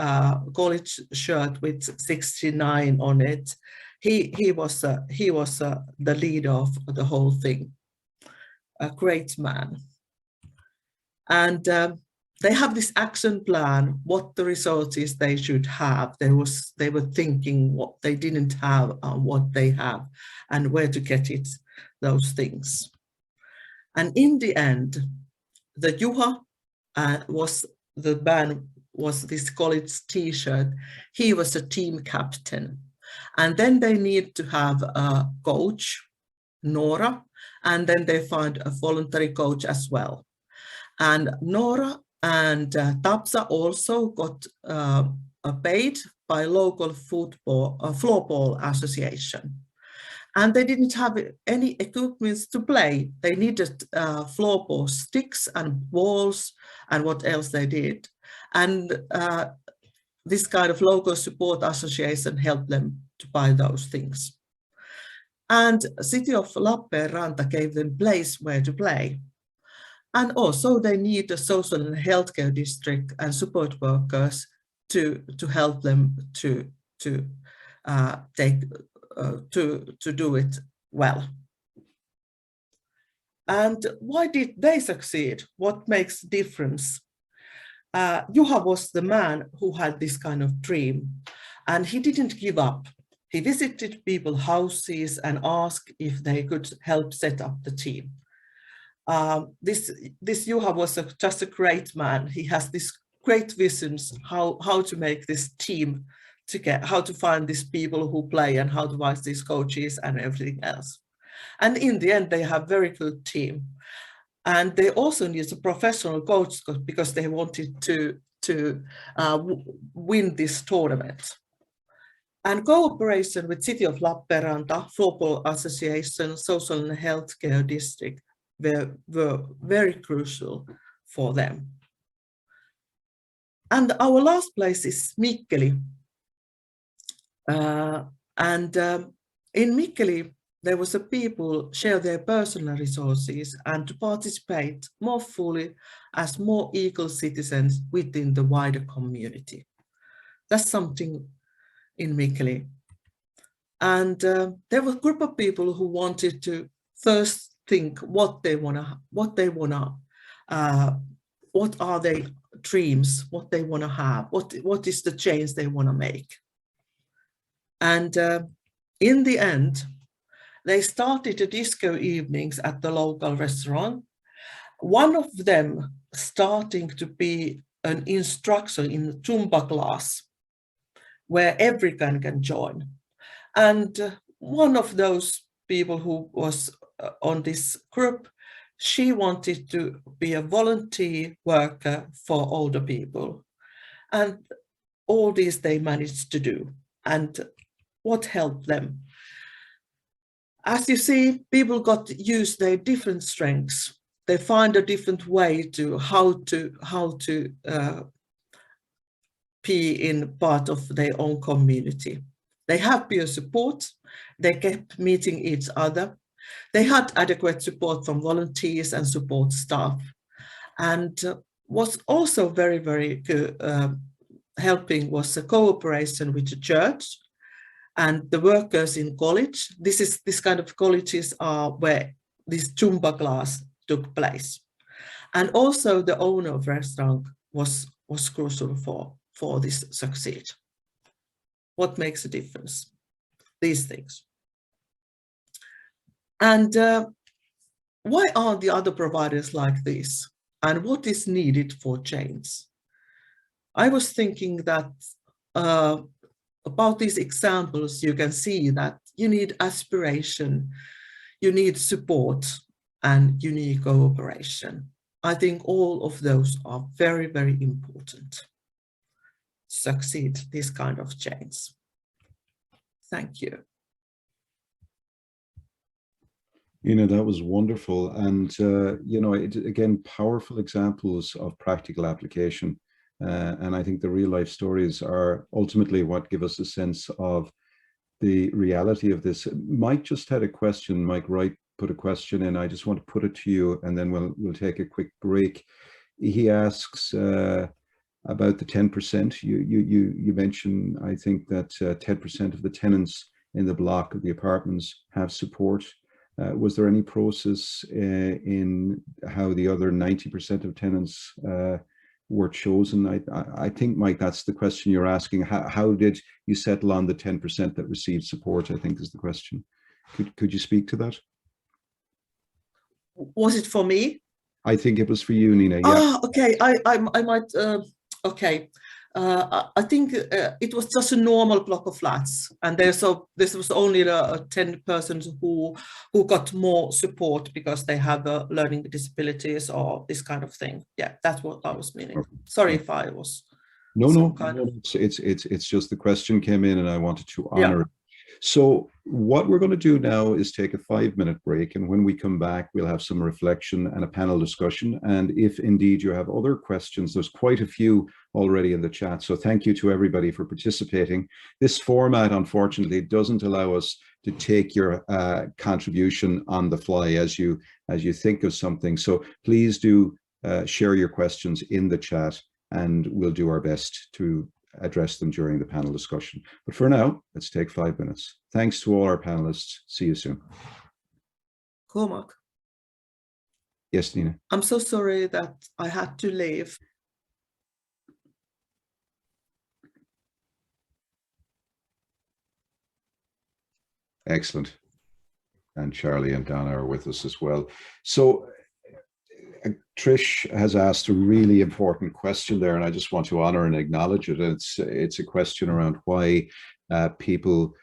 college shirt with 69 on it, he was the leader of the whole thing. A great man. And they have this action plan, what the resources they should have. They were thinking what they didn't have and what they have and where to get it, those things. And in the end, the Juha was this college t-shirt. He was a team captain. And then they need to have a coach, Nora, and then they find a voluntary coach as well. And Nora and Tapsa also got paid by local floorball association. And they didn't have any equipment to play. They needed floorball sticks and balls and what else they did. And this kind of local support association helped them to buy those things. And City of Lappeenranta gave them place where to play. And also they need a social and healthcare district and support workers to help them to do it well. And why did they succeed? What makes the difference? Juha was the man who had this kind of dream, and he didn't give up. He visited people's houses and asked if they could help set up the team. This Juha was just a great man. He has these great visions how to make this team together, how to find these people who play and how to find these coaches and everything else. And in the end, they have a very good team. And they also need a professional coach because they wanted to win this tournament. And cooperation with City of Lappeenranta, Floorball Association, Social and Healthcare District were very crucial for them. And our last place is Mikkeli. In Mikkeli, there was a people share their personal resources and to participate more fully as more equal citizens within the wider community. That's something in Mikkeli. And there was a group of people who wanted to first think what are their dreams, what they want to have, what is the change they want to make. And in the end, they started the disco evenings at the local restaurant. One of them starting to be an instructor in Zumba class, where everyone can join. And one of those people who was on this group, she wanted to be a volunteer worker for older people. And all these they managed to do. And what helped them? As you see, people got to use their different strengths. They find a different way to how to be in part of their own community. They have peer support. They kept meeting each other. They had adequate support from volunteers and support staff. And what's also very, very good, helping was a cooperation with the church and the workers in college. This kind of colleges are where this Zumba class took place. And also the owner of the restaurant was crucial for this succeed. What makes a difference? These things. And why aren't the other providers like this? And what is needed for change? I was thinking that about these examples, you can see that you need aspiration, you need support, and you need cooperation. I think all of those are very, very important to succeed this kind of change. Thank you. Ina, that was wonderful. And, you know, again, powerful examples of practical application. And I think the real life stories are ultimately what give us a sense of the reality of this. Mike just had a question. Mike Wright put a question in. I just want to put it to you, and then we'll take a quick break. He asks about the 10%. You mentioned, I think, that 10% of the tenants in the block of the apartments have support. Was there any process in how the other 90% of tenants were chosen? I think, Mike, that's the question you're asking. How did you settle on the 10% that received support, I think is the question. Could you speak to that? Was it for me? I think it was for you, Nina. Yeah. Ah, okay. I might. Okay. I think it was just a normal block of flats, and this was only 10 persons who got more support because they have learning disabilities or this kind of thing. Yeah, that's what I was meaning. Sorry if I was. No. It's just the question came in, and I wanted to honor it. So what we're going to do now is take a 5-minute break, and when we come back, we'll have some reflection and a panel discussion. And if indeed you have other questions, there's quite a few already in the chat. So thank you to everybody for participating. This format, unfortunately, doesn't allow us to take your contribution on the fly as you think of something. So please do share your questions in the chat, and we'll do our best to address them during the panel discussion. But for now, let's take 5 minutes. Thanks to all our panelists. See you soon. Cormac. Yes, Nina. I'm so sorry that I had to leave. Excellent. And Charlie and Donna are with us as well. So Trish has asked a really important question there, and I just want to honor and acknowledge it. It's a question around why people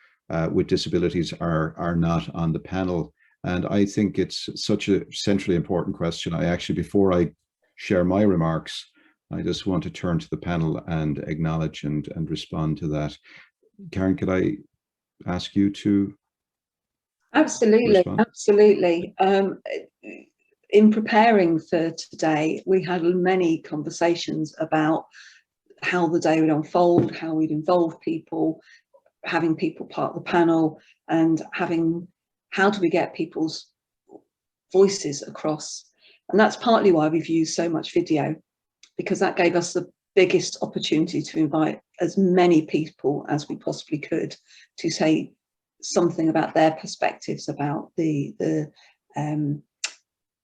with disabilities are not on the panel. And I think it's such a centrally important question. I actually, before I share my remarks, I just want to turn to the panel and acknowledge and respond to that. Karen, could I ask you to Absolutely, respond? absolutely. In preparing for today, we had many conversations about how the day would unfold, how we'd involve people, having people part of the panel, and having how do we get people's voices across? And that's partly why we've used so much video, because that gave us the biggest opportunity to invite as many people as we possibly could to say something about their perspectives about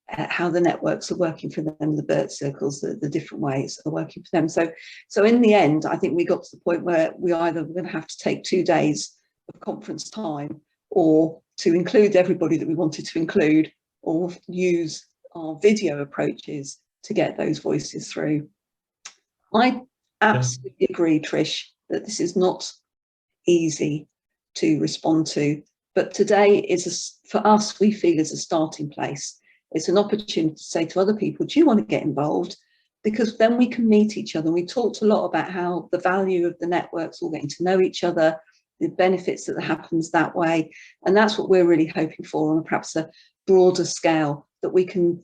how the networks are working for them, the BERT circles, the different ways are working for them. So in the end, I think we got to the point where we either were going to have to take 2 days of conference time, or to include everybody that we wanted to include, or use our video approaches to get those voices through. I absolutely agree, Trish, that this is not easy to respond to, but today is, for us, we feel is a starting place. It's an opportunity to say to other people, do you want to get involved? Because then we can meet each other. We talked a lot about how the value of the networks, all getting to know each other, the benefits that happens that way. And that's what we're really hoping for on perhaps a broader scale, that we can,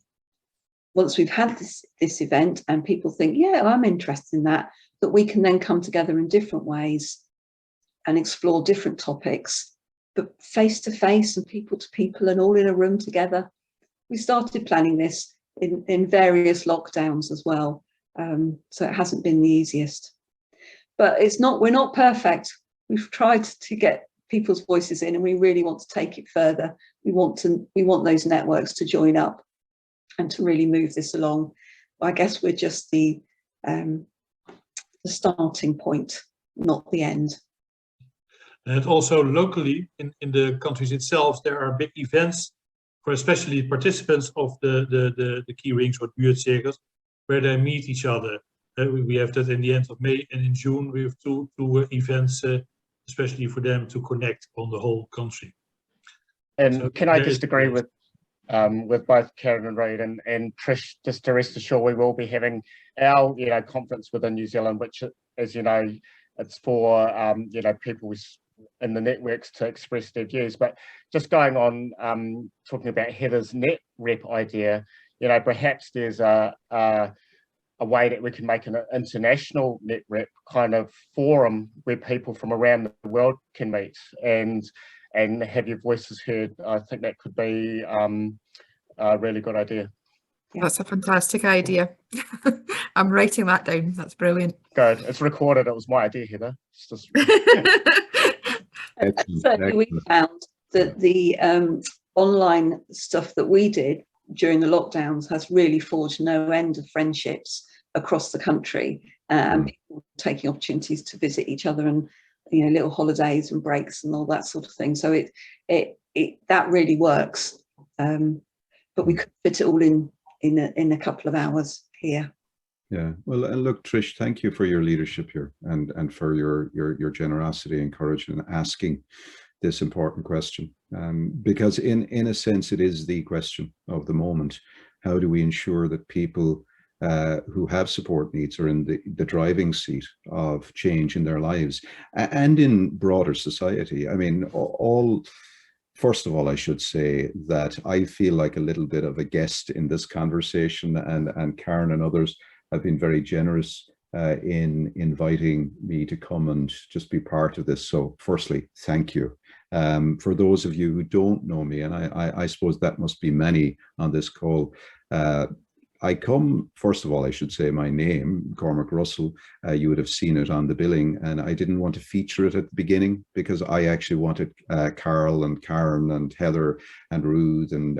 once we've had this event and people think, yeah, I'm interested in that, that we can then come together in different ways and explore different topics, but face to face and people to people and all in a room together. We started planning this in various lockdowns as well. So it hasn't been the easiest, but we're not perfect. We've tried to get people's voices in, and we really want to take it further. We want those networks to join up and to really move this along. I guess we're just the starting point, not the end. And also locally in the countries itself, there are big events for especially participants of the key rings or buurtcirkels, where they meet each other. We have that in the end of May, and in June we have two events, especially for them to connect on the whole country. And so can I just agree with both Karen and Reid, and Trish, just to rest assured, we will be having our conference within New Zealand, which, as you know, it's for people in the networks to express their views. But just going on, talking about Heather's net rep idea, perhaps there's a way that we can make an international net rep kind of forum where people from around the world can meet and have your voices heard. I think that could be a really good idea. That's a fantastic idea. I'm writing that down. That's brilliant. Good. It's recorded. It was my idea, Heather. It's just... Certainly, we found that the online stuff that we did during the lockdowns has really forged no end of friendships across the country, and people taking opportunities to visit each other, and little holidays and breaks and all that sort of thing. So that really works, but we could fit it all in a couple of hours here. Yeah, well, and look, Trish, thank you for your leadership here and for your generosity and courage in asking this important question, because in a sense it is the question of the moment. How do we ensure that people who have support needs are in the driving seat of change in their lives and in broader society? I mean, first of all, I should say that I feel like a little bit of a guest in this conversation, and Karen and others have been very generous in inviting me to come and just be part of this. So firstly, thank you. For those of you who don't know me, and I suppose that must be many on this call, I come, first of all, I should say my name, Cormac Russell. You would have seen it on the billing, and I didn't want to feature it at the beginning because I actually wanted Carl and Karen and Heather and Ruth and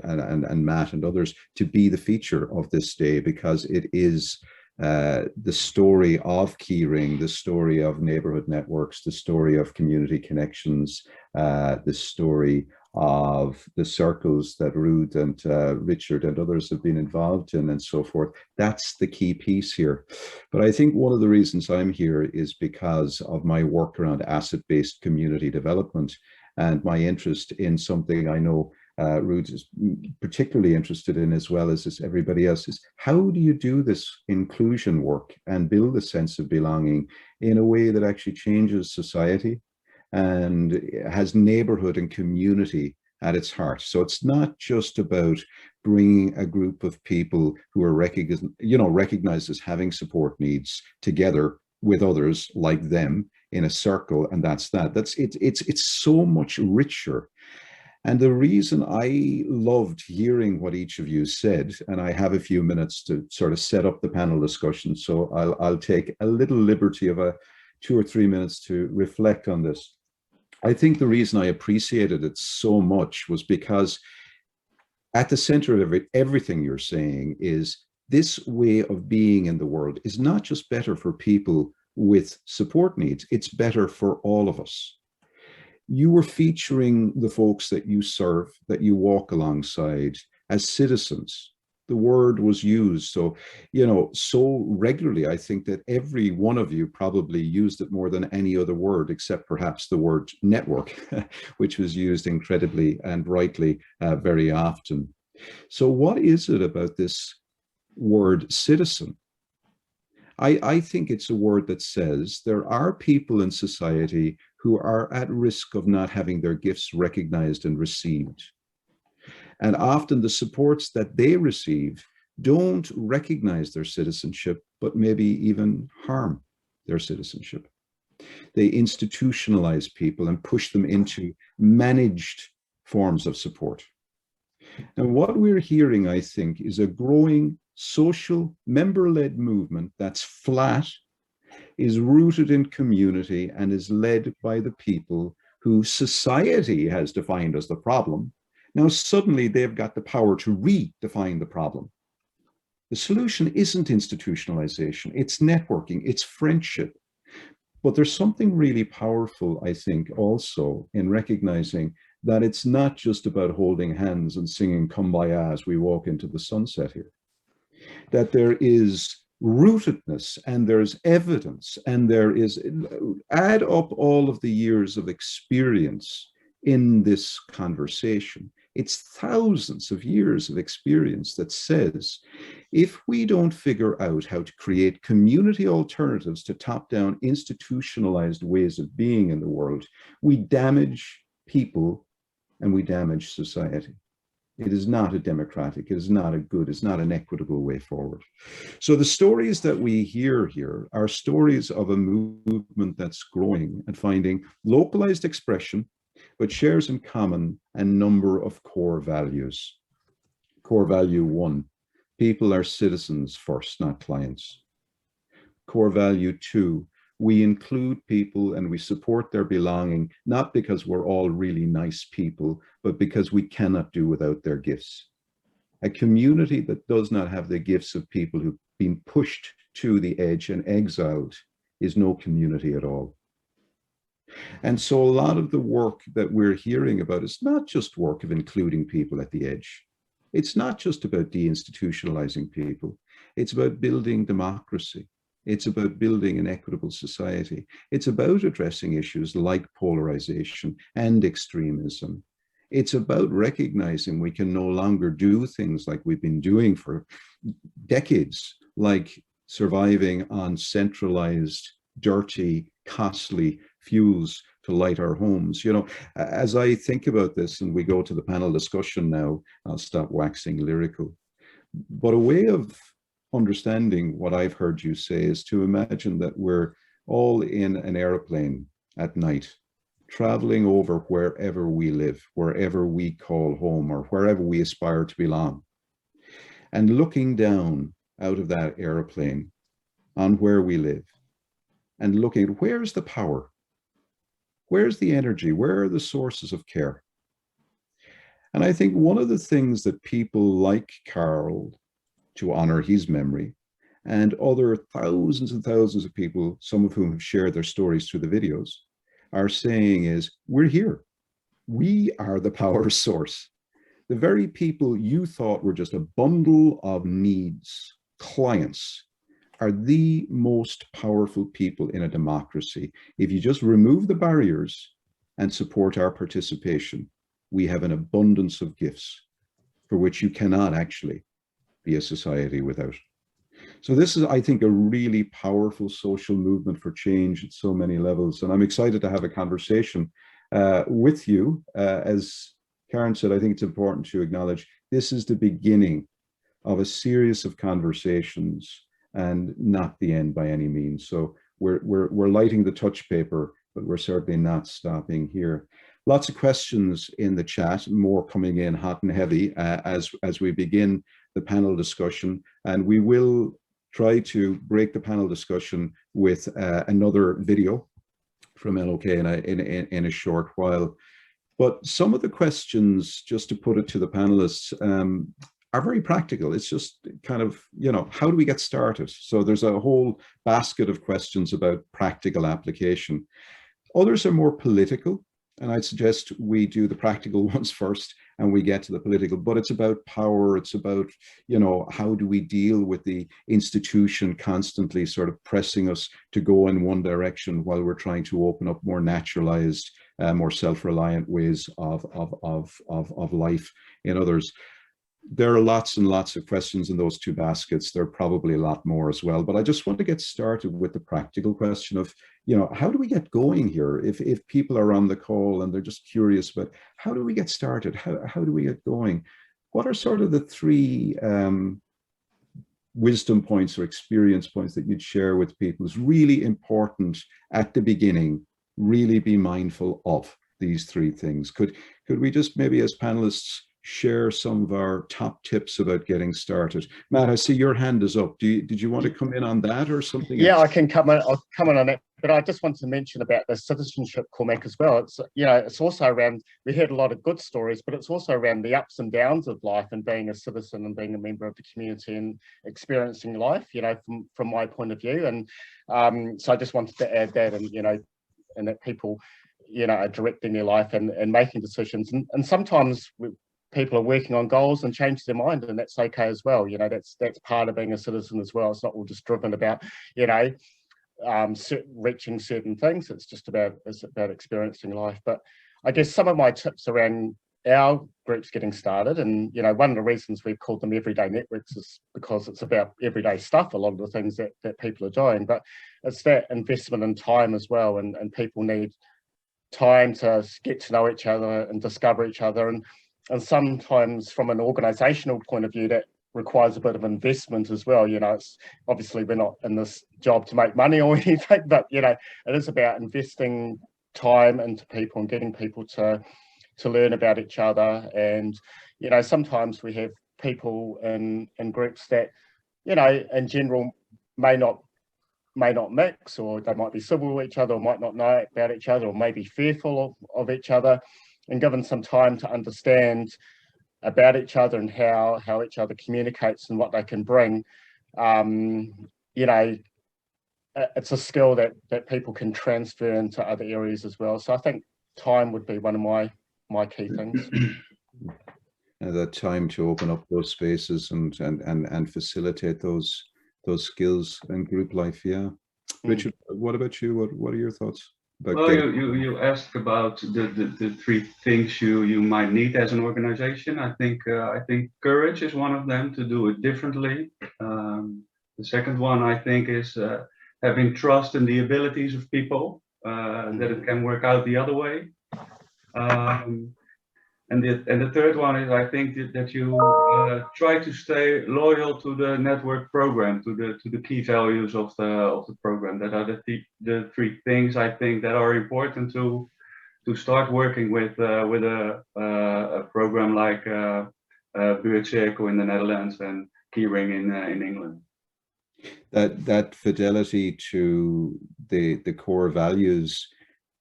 Matt and others to be the feature of this day, because it is the story of Keyring, the story of Neighbourhood Networks, the story of community connections, the story of the circles that Ruth and Richard and others have been involved in, and so forth. That's the key piece here. But I think one of the reasons I'm here is because of my work around asset-based community development and my interest in something I know Ruth is particularly interested in, as well as everybody else, is how do you do this inclusion work and build a sense of belonging in a way that actually changes society and has neighborhood and community at its heart. So it's not just about bringing a group of people who are recognized as having support needs together with others like them in a circle, and that's that. It's so much richer. And the reason I loved hearing what each of you said, and I have a few minutes to sort of set up the panel discussion, so I'll take a little liberty of 2 or 3 minutes to reflect on this. I think the reason I appreciated it so much was because at the center of everything you're saying is this way of being in the world is not just better for people with support needs, it's better for all of us. You were featuring the folks that you serve, that you walk alongside as citizens. The word was used so, so regularly. I think that every one of you probably used it more than any other word, except perhaps the word network, which was used incredibly and rightly very often. So what is it about this word citizen? I think it's a word that says there are people in society who are at risk of not having their gifts recognized and received. And often the supports that they receive don't recognize their citizenship, but maybe even harm their citizenship. They institutionalize people and push them into managed forms of support. And what we're hearing, I think, is a growing social member-led movement that's flat, is rooted in community, and is led by the people who society has defined as the problem. Now suddenly they've got the power to redefine the problem. The solution isn't institutionalization, it's networking, it's friendship. But there's something really powerful, I think, also in recognizing that it's not just about holding hands and singing Kumbaya as we walk into the sunset here. That there is rootedness and there's evidence and there is, add up all of the years of experience in this conversation. It's thousands of years of experience that says, if we don't figure out how to create community alternatives to top-down institutionalized ways of being in the world, we damage people and we damage society. It is not a democratic, it is not a good, it's not an equitable way forward. So the stories that we hear here are stories of a movement that's growing and finding localized expression, but shares in common a number of core values. Core value 1, people are citizens first, not clients. Core value 2, we include people and we support their belonging, not because we're all really nice people, but because we cannot do without their gifts. A community that does not have the gifts of people who've been pushed to the edge and exiled is no community at all. And so a lot of the work that we're hearing about is not just work of including people at the edge. It's not just about deinstitutionalizing people. It's about building democracy. It's about building an equitable society. It's about addressing issues like polarization and extremism. It's about recognizing we can no longer do things like we've been doing for decades, like surviving on centralized, dirty, costly fuels to light our homes. As I think about this and we go to the panel discussion now, I'll stop waxing lyrical. But a way of understanding what I've heard you say is to imagine that we're all in an airplane at night, traveling over wherever we live, wherever we call home, or wherever we aspire to belong, and looking down out of that airplane on where we live and looking at where's the power, where's the energy, where are the sources of care. And I think one of the things that people like Carl, to honor his memory, and other thousands and thousands of people, some of whom have shared their stories through the videos, are saying is, we're here. We are the power source. The very people you thought were just a bundle of needs, clients, are the most powerful people in a democracy. If you just remove the barriers and support our participation, we have an abundance of gifts for which you cannot actually be a society without. So this is, I think, a really powerful social movement for change at so many levels. And I'm excited to have a conversation with you. As Karen said, I think it's important to acknowledge this is the beginning of a series of conversations and not the end by any means. So we're lighting the touch paper, but we're certainly not stopping here. lots of questions in the chat, more coming in hot and heavy as we begin the panel discussion, and we will try to break the panel discussion with another video from LOK in a short while. But some of the questions, just to put it to the panelists, are very practical. It's just kind of, you know, how do we get started? So there's a whole basket of questions about practical application. Others are more political, and I'd suggest we do the practical ones first and we get to the political, but it's about power. It's about, you know, how do we deal with the institution constantly sort of pressing us to go in one direction while we're trying to open up more naturalized, more self-reliant ways of life in others. There are lots and lots of questions in those two baskets. There are probably a lot more as well, but I just want to get started with the practical question of, you know, how do we get going here? If people are on the call and they're just curious about how do we get started? How do we get going? What are sort of the three wisdom points or experience points that you'd share with people is really important at the beginning? Really be mindful of these three things. Could we just maybe as panelists share some of our top tips about getting started? Matt, I see your hand is up. Did you want to come in on that or something Yeah, else? I can come in. I'll come in on that. But I just want to mention about the citizenship, Cormac, as well. It's, you know, it's also around, we heard a lot of good stories, but it's also around the ups and downs of life and being a citizen and being a member of the community and experiencing life, you know, from my point of view. And so I just wanted to add that, and, you know, and that people, you know, are directing their life and making decisions. And sometimes people are working on goals and change their mind, and that's okay as well. You know, that's part of being a citizen as well. It's not all just driven about, you know, reaching certain things. It's about experiencing life. But I guess some of my tips around our groups getting started, and, you know, one of the reasons we've called them everyday networks is because it's about everyday stuff, a lot of the things that people are doing, but it's that investment in time as well, and people need time to get to know each other and discover each other, and sometimes from an organizational point of view that requires a bit of investment as well. You know, it's obviously we're not in this job to make money or anything, but, you know, it is about investing time into people and getting people to learn about each other. And, you know, sometimes we have people in groups that, you know, in general may not mix, or they might be civil to each other, or might not know about each other, or may be fearful of each other. And given some time to understand about each other and how each other communicates and what they can bring, you know, it's a skill that people can transfer into other areas as well. So I think time would be one of my key things. That time to open up those spaces and facilitate those skills in group life. Yeah. Richard, what about you? What are your thoughts? Well, you asked about the three things you might need as an organization. I think courage is one of them, to do it differently. The second one, I think, is having trust in the abilities of people, that it can work out the other way. And the third one is, I think, that you try to stay loyal to the network program, to the key values of the program. That are the three things I think that are important to start working with a program like Buurtcirkel in the Netherlands and Keyring in England. That fidelity to the core values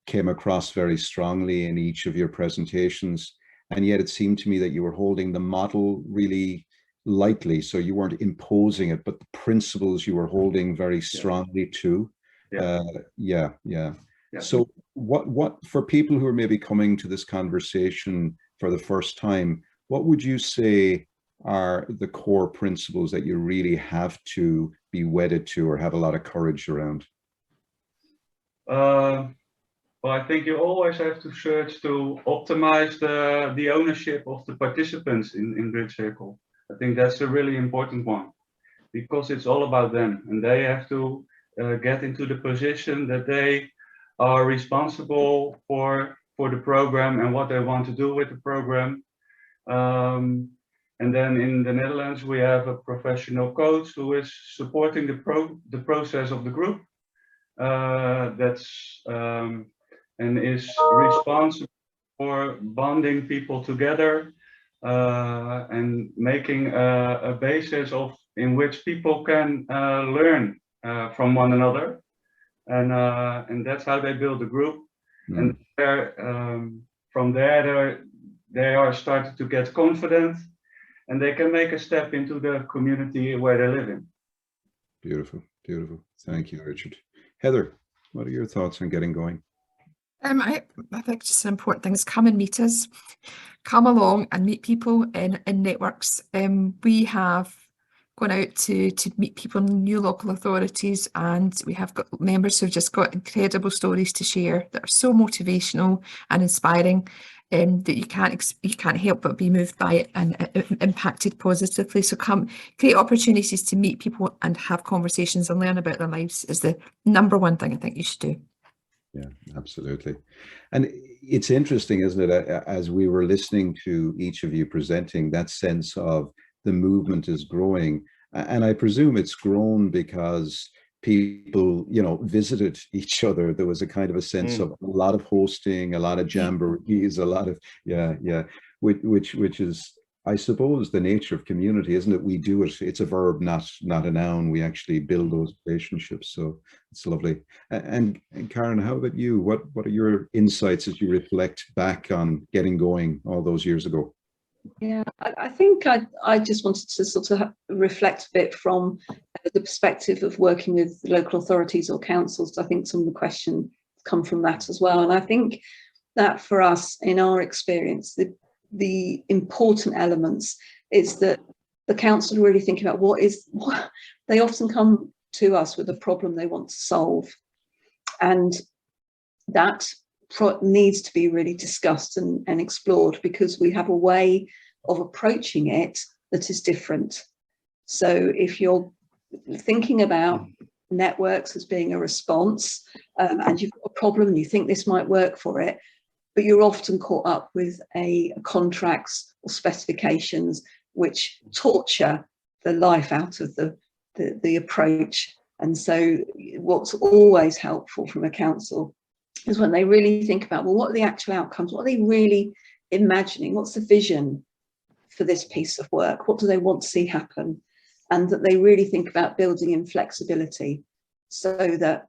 came across very strongly in each of your presentations. And yet it seemed to me that you were holding the model really lightly. So you weren't imposing it, but the principles you were holding very strongly too. Yeah. So what for people who are maybe coming to this conversation for the first time, what would you say are the core principles that you really have to be wedded to or have a lot of courage around? Well, I think you always have to search to optimize the ownership of the participants in Buurtcirkel. I think that's a really important one, because it's all about them, and they have to get into the position that they are responsible for the program and what they want to do with the program. And then in the Netherlands, we have a professional coach who is supporting the process of the group. And is responsible for bonding people together and making a basis in which people can learn from one another, and that's how they build a group. And from there they are starting to get confident, and they can make a step into the community where they live in. Beautiful, beautiful. Thank you, Richard. Heather, what are your thoughts on getting going? I think just an important thing is come and meet us. Come along and meet people in networks. We have gone out to meet people in new local authorities, and we have got members who've just got incredible stories to share that are so motivational and inspiring, that you can't help but be moved by it and impacted positively. So come, create opportunities to meet people and have conversations and learn about their lives is the #1 thing I think you should do. Yeah, absolutely. And it's interesting, isn't it, as we were listening to each of you presenting, that sense of the movement is growing. And I presume it's grown because people, you know, visited each other. There was a kind of a sense of a lot of hosting, a lot of jamborees, a lot of, which is, I suppose, the nature of community, isn't it? We do it. It's a verb, not a noun. We actually build those relationships. So it's lovely. And Karen, how about you? What are your insights as you reflect back on getting going all those years ago? Yeah, I think I just wanted to sort of reflect a bit from the perspective of working with local authorities or councils. I think some of the questions come from that as well. And I think that for us, in our experience, the important elements is that the council are really thinking about what they often come to us with a problem they want to solve, and that needs to be really discussed and explored, because we have a way of approaching it that is different. So if you're thinking about networks as being a response, and you've got a problem and you think this might work for it, but you're often caught up with contracts or specifications which torture the life out of the approach. And so what's always helpful from a council is when they really think about, well, what are the actual outcomes? What are they really imagining? What's the vision for this piece of work? What do they want to see happen? And that they really think about building in flexibility so that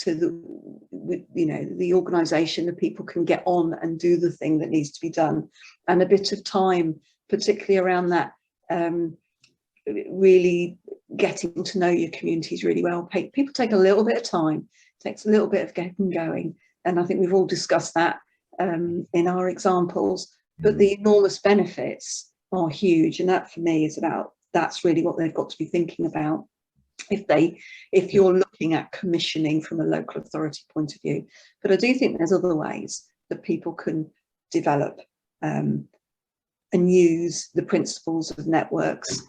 you know, the organisation, the people can get on and do the thing that needs to be done, and a bit of time, particularly around that, really getting to know your communities really well. People take a little bit of time, it takes a little bit of getting going, and I think we've all discussed that in our examples, but the enormous benefits are huge, and that for me is that's really what they've got to be thinking about if you're looking at commissioning from a local authority point of view. But I do think there's other ways that people can develop and use the principles of networks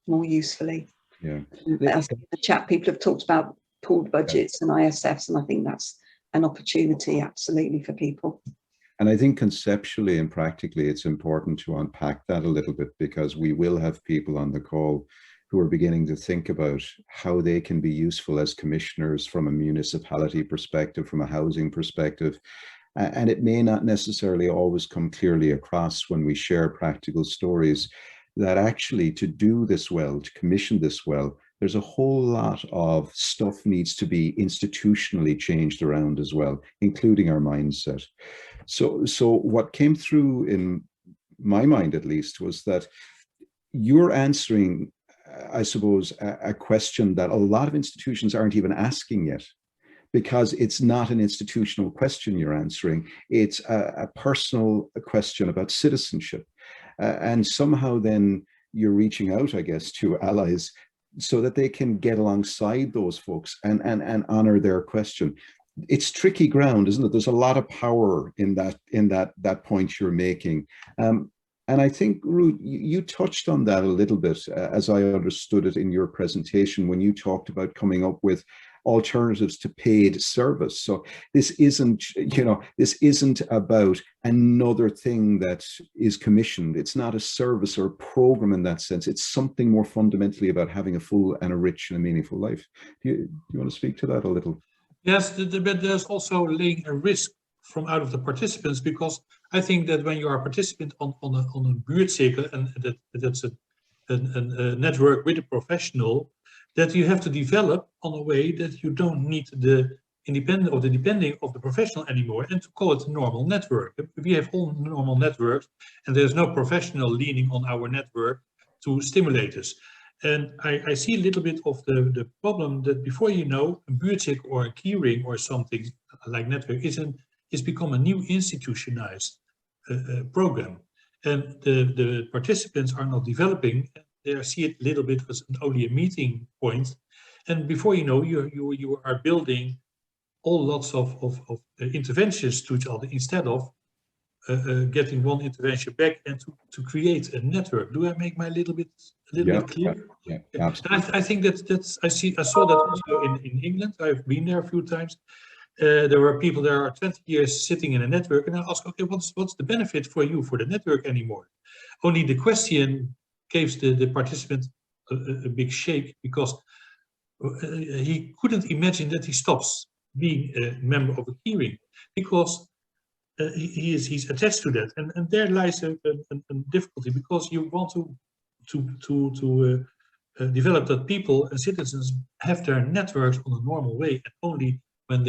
more usefully. Yeah. In the chat, people have talked about pooled budgets and ISFs, and I think that's an opportunity absolutely for people. And I think conceptually and practically, it's important to unpack that a little bit, because we will have people on the call who are beginning to think about how they can be useful as commissioners from a municipality perspective, from a housing perspective. And it may not necessarily always come clearly across when we share practical stories that actually, to do this well, to commission this well, there's a whole lot of stuff needs to be institutionally changed around as well, including our mindset. So what came through in my mind, at least, was that you're answering, I suppose, a question that a lot of institutions aren't even asking yet, because it's not an institutional question you're answering. It's a personal question about citizenship. And somehow then you're reaching out, I guess, to allies so that they can get alongside those folks and honor their question. It's tricky ground, isn't it? There's a lot of power in that point you're making. And I think, Ruth, you touched on that a little bit, as I understood it in your presentation, when you talked about coming up with alternatives to paid service. So this isn't, this isn't about another thing that is commissioned. It's not a service or a program in that sense. It's something more fundamentally about having a full and a rich and a meaningful life. Do you want to speak to that a little? Yes, but there's also laying a risk from out of the participants, because I think that when you are a participant on a buurtcirkel, and that's a network with a professional, that you have to develop on a way that you don't need the independent or the depending of the professional anymore, and to call it a normal network. We have all normal networks, and there's no professional leaning on our network to stimulate us. And I see a little bit of the problem that before you know, a buurtcirkel or a keyring or something like network is become a new institutionalized program. And the participants are not developing. They see it a little bit as only a meeting point. And before you know, you are building all lots of interventions to each other instead of getting one intervention back and to create a network. Do I make my little bit clear? Yeah, absolutely. I think that's I saw that also in England. I've been there a few times. There were people that are 20 years sitting in a network, and I asked, okay, what's the benefit for you for the network anymore? Only the question gives the participant a big shake, because he couldn't imagine that he stops being a member of a keyring, because he's attached to that, and there lies a difficulty, because you want to develop that people and citizens have their networks on a normal way, and only when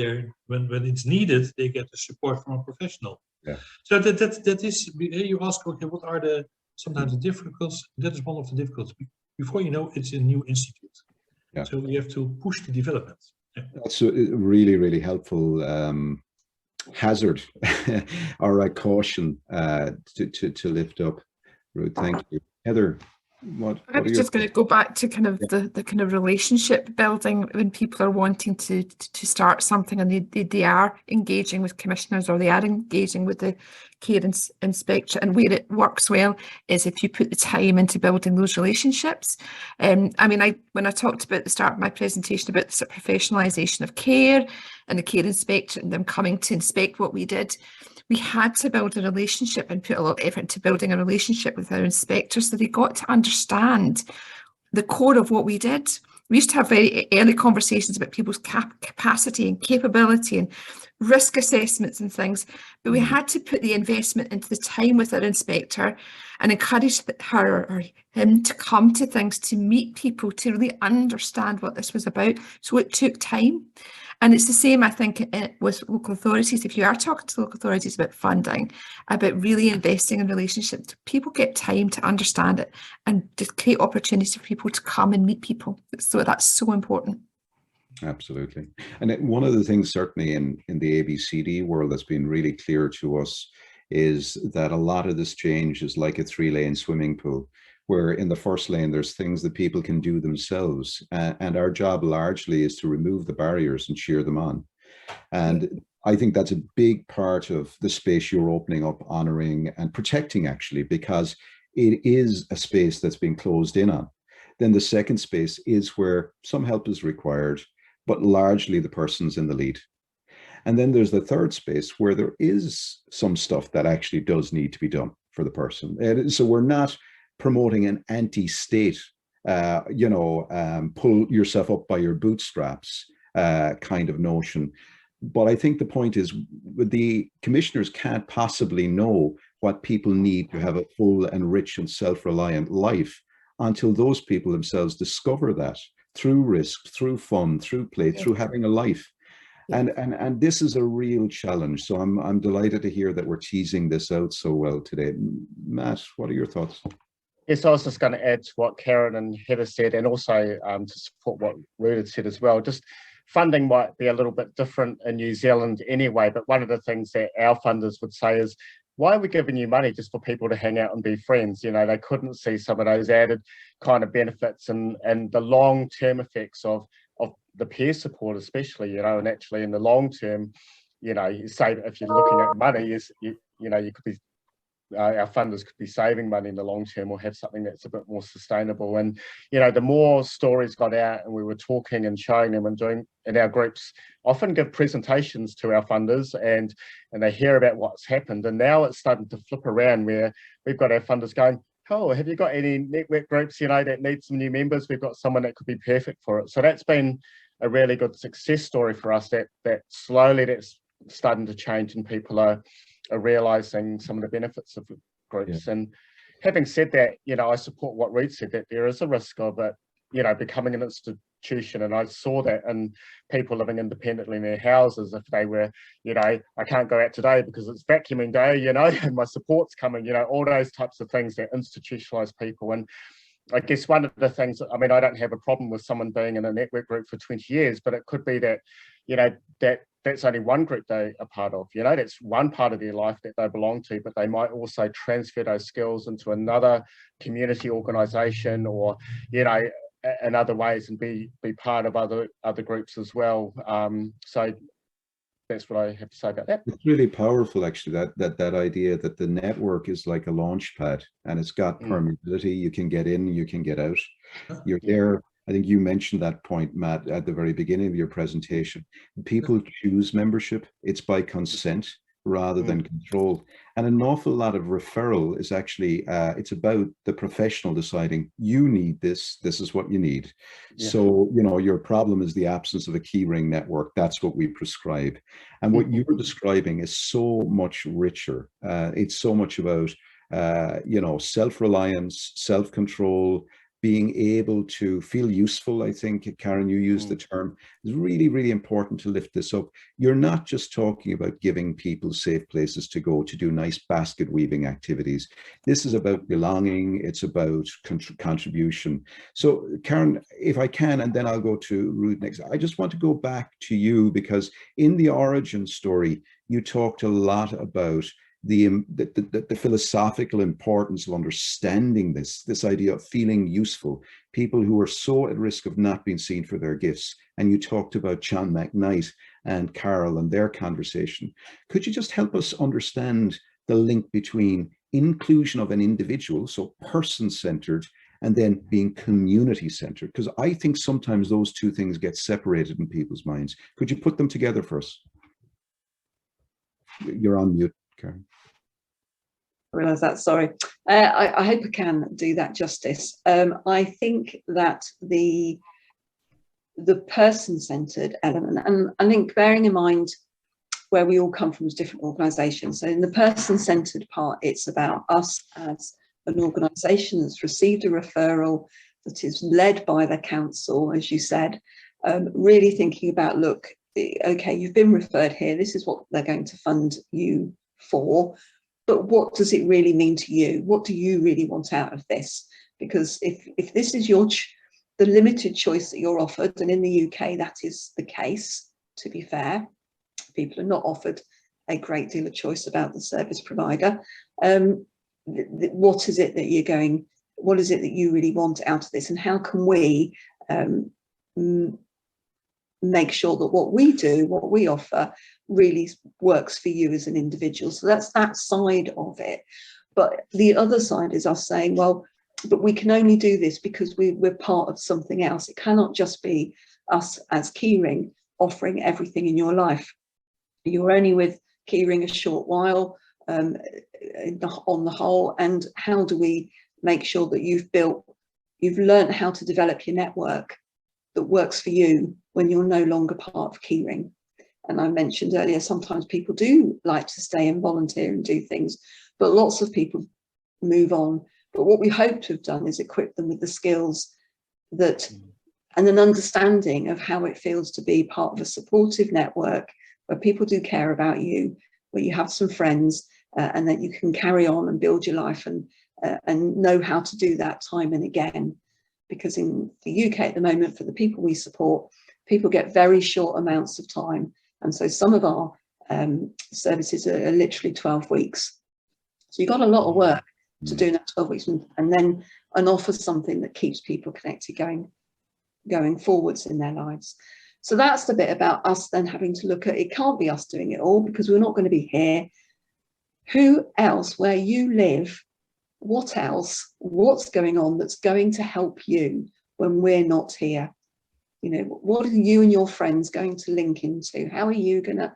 it's needed they get the support from a professional. Yeah. So that is, you ask, okay, what are sometimes the difficulties? That is one of the difficulties. Before you know, it's a new institute. Yeah. So we have to push the development. Yeah. That's a really, really helpful hazard or a caution to lift up. Ruth, thank you. Heather, I was just going to go back to kind of the kind of relationship building when people are wanting to start something, and they are engaging with commissioners, or they are engaging with the care inspector, and where it works well is if you put the time into building those relationships. I mean, when I talked about at the start of my presentation about the sort of professionalisation of care and the care inspector and them coming to inspect what we did, we had to build a relationship and put a lot of effort into building a relationship with our inspectors, so they got to understand the core of what we did. We used to have very early conversations about people's capacity and capability and risk assessments and things, but we had to put the investment into the time with our inspector and encourage her or him to come to things, to meet people, to really understand what this was about. So it took time. And it's the same, I think, with local authorities. If you are talking to local authorities about funding, about really investing in relationships, people get time to understand it and to create opportunities for people to come and meet people. So that's so important. Absolutely. And one of the things certainly in the ABCD world that's been really clear to us is that a lot of this change is like a 3-lane swimming pool, where in the first lane, there's things that people can do themselves. And our job largely is to remove the barriers and cheer them on. And I think that's a big part of the space you're opening up, honouring and protecting, actually, because it is a space that's been closed in on. Then the second space is where some help is required, but largely the person's in the lead. And then there's the third space where there is some stuff that actually does need to be done for the person. And so we're not promoting an anti-state, pull yourself up by your bootstraps kind of notion. But I think the point is the commissioners can't possibly know what people need to have a full and rich and self-reliant life until those people themselves discover that through risk, through fun, through play, through having a life. And this is a real challenge. So I'm delighted to hear that we're teasing this out so well today. Matt, what are your thoughts? Yes, I was just going to add to what Karen and Heather said, and also to support what Ruth had said as well. Just funding might be a little bit different in New Zealand anyway, but one of the things that our funders would say is, why are we giving you money just for people to hang out and be friends? You know, they couldn't see some of those added kind of benefits and the long-term effects of the peer support, especially, and actually in the long term, you say if you're looking at money, you could be, our funders could be saving money in the long term, or have something that's a bit more sustainable. And the more stories got out and we were talking and showing them and doing, and our groups often give presentations to our funders and they hear about what's happened. And now it's starting to flip around where we've got our funders going, oh, have you got any network groups that need some new members? We've got someone that could be perfect for it. So that's been a really good success story for us, that slowly that's starting to change, and people are realising some of the benefits of groups. And having said that, you know, I support what Ruth said, that there is a risk of it, you know, becoming an institution. And I saw that in people living independently in their houses. If they were, you know, I can't go out today because it's vacuuming day, you know, and my support's coming, you know, all those types of things that institutionalise people. And I guess one of the things, I mean, I don't have a problem with someone being in a network group for 20 years, but it could be that, you know, that's only one group they are part of, you know, that's one part of their life that they belong to, but they might also transfer those skills into another community organisation, or, you know, in other ways, and be part of other groups as well. So that's what I have to say about that. It's really powerful, actually, that idea that the network is like a launch pad, and it's got permeability. You can get in, you can get out. You're there. I think you mentioned that point, Matt, at the very beginning of your presentation. People choose membership. It's by consent rather than control. And an awful lot of referral is actually, it's about the professional deciding, you need this, this is what you need. So, you know, your problem is the absence of a keyring network. That's what we prescribe. And what you're describing is so much richer. It's so much about, you know, self-reliance, self-control, being able to feel useful. I think, Karen, you used the term. It's really, really important to lift this up. You're not just talking about giving people safe places to go to do nice basket weaving activities. This is about belonging. It's about contribution. So, Karen, if I can, and then I'll go to Ruth next. I just want to go back to you, because in the origin story, you talked a lot about the philosophical importance of understanding this idea of feeling useful, people who are so at risk of not being seen for their gifts. And you talked about John McKnight and Carol and their conversation. Could you just help us understand the link between inclusion of an individual, so person-centered, and then being community-centered? Because I think sometimes those two things get separated in people's minds. Could you put them together for us? You're on mute, Karen. I realise that, sorry. I hope I can do that justice. I think that the person-centred element, and I think bearing in mind where we all come from as different organisations, so in the person-centred part, it's about us as an organisation that's received a referral, that is led by the council, as you said, really thinking about, look, okay, you've been referred here, this is what they're going to fund you for, but what does it really mean to you? What do you really want out of this? Because if this is the limited choice that you're offered, and in the UK that is the case, to be fair, people are not offered a great deal of choice about the service provider. What is it that you're going, what is it that you really want out of this? And how can we make sure that what we do, what we offer, really works for you as an individual? So that's that side of it. But the other side is us saying, well, but we can only do this because we're part of something else. It cannot just be us as Keyring offering everything in your life. You're only with Keyring a short while on the whole, and how do we make sure that you've learned how to develop your network that works for you when you're no longer part of Keyring? And I mentioned earlier, sometimes people do like to stay and volunteer and do things, but lots of people move on. But what we hope to have done is equip them with the skills that, and an understanding of how it feels to be part of a supportive network where people do care about you, where you have some friends, and that you can carry on and build your life and know how to do that time and again. Because in the UK at the moment, for the people we support, people get very short amounts of time. And so some of our services are literally 12 weeks. So you've got a lot of work to do in that 12 weeks and offer something that keeps people connected going forwards in their lives. So that's the bit about us then having to look at, it can't be us doing it all because we're not going to be here. Who else, where you live, what else, what's going on that's going to help you when we're not here? You know, what are you and your friends going to link into? How are you going to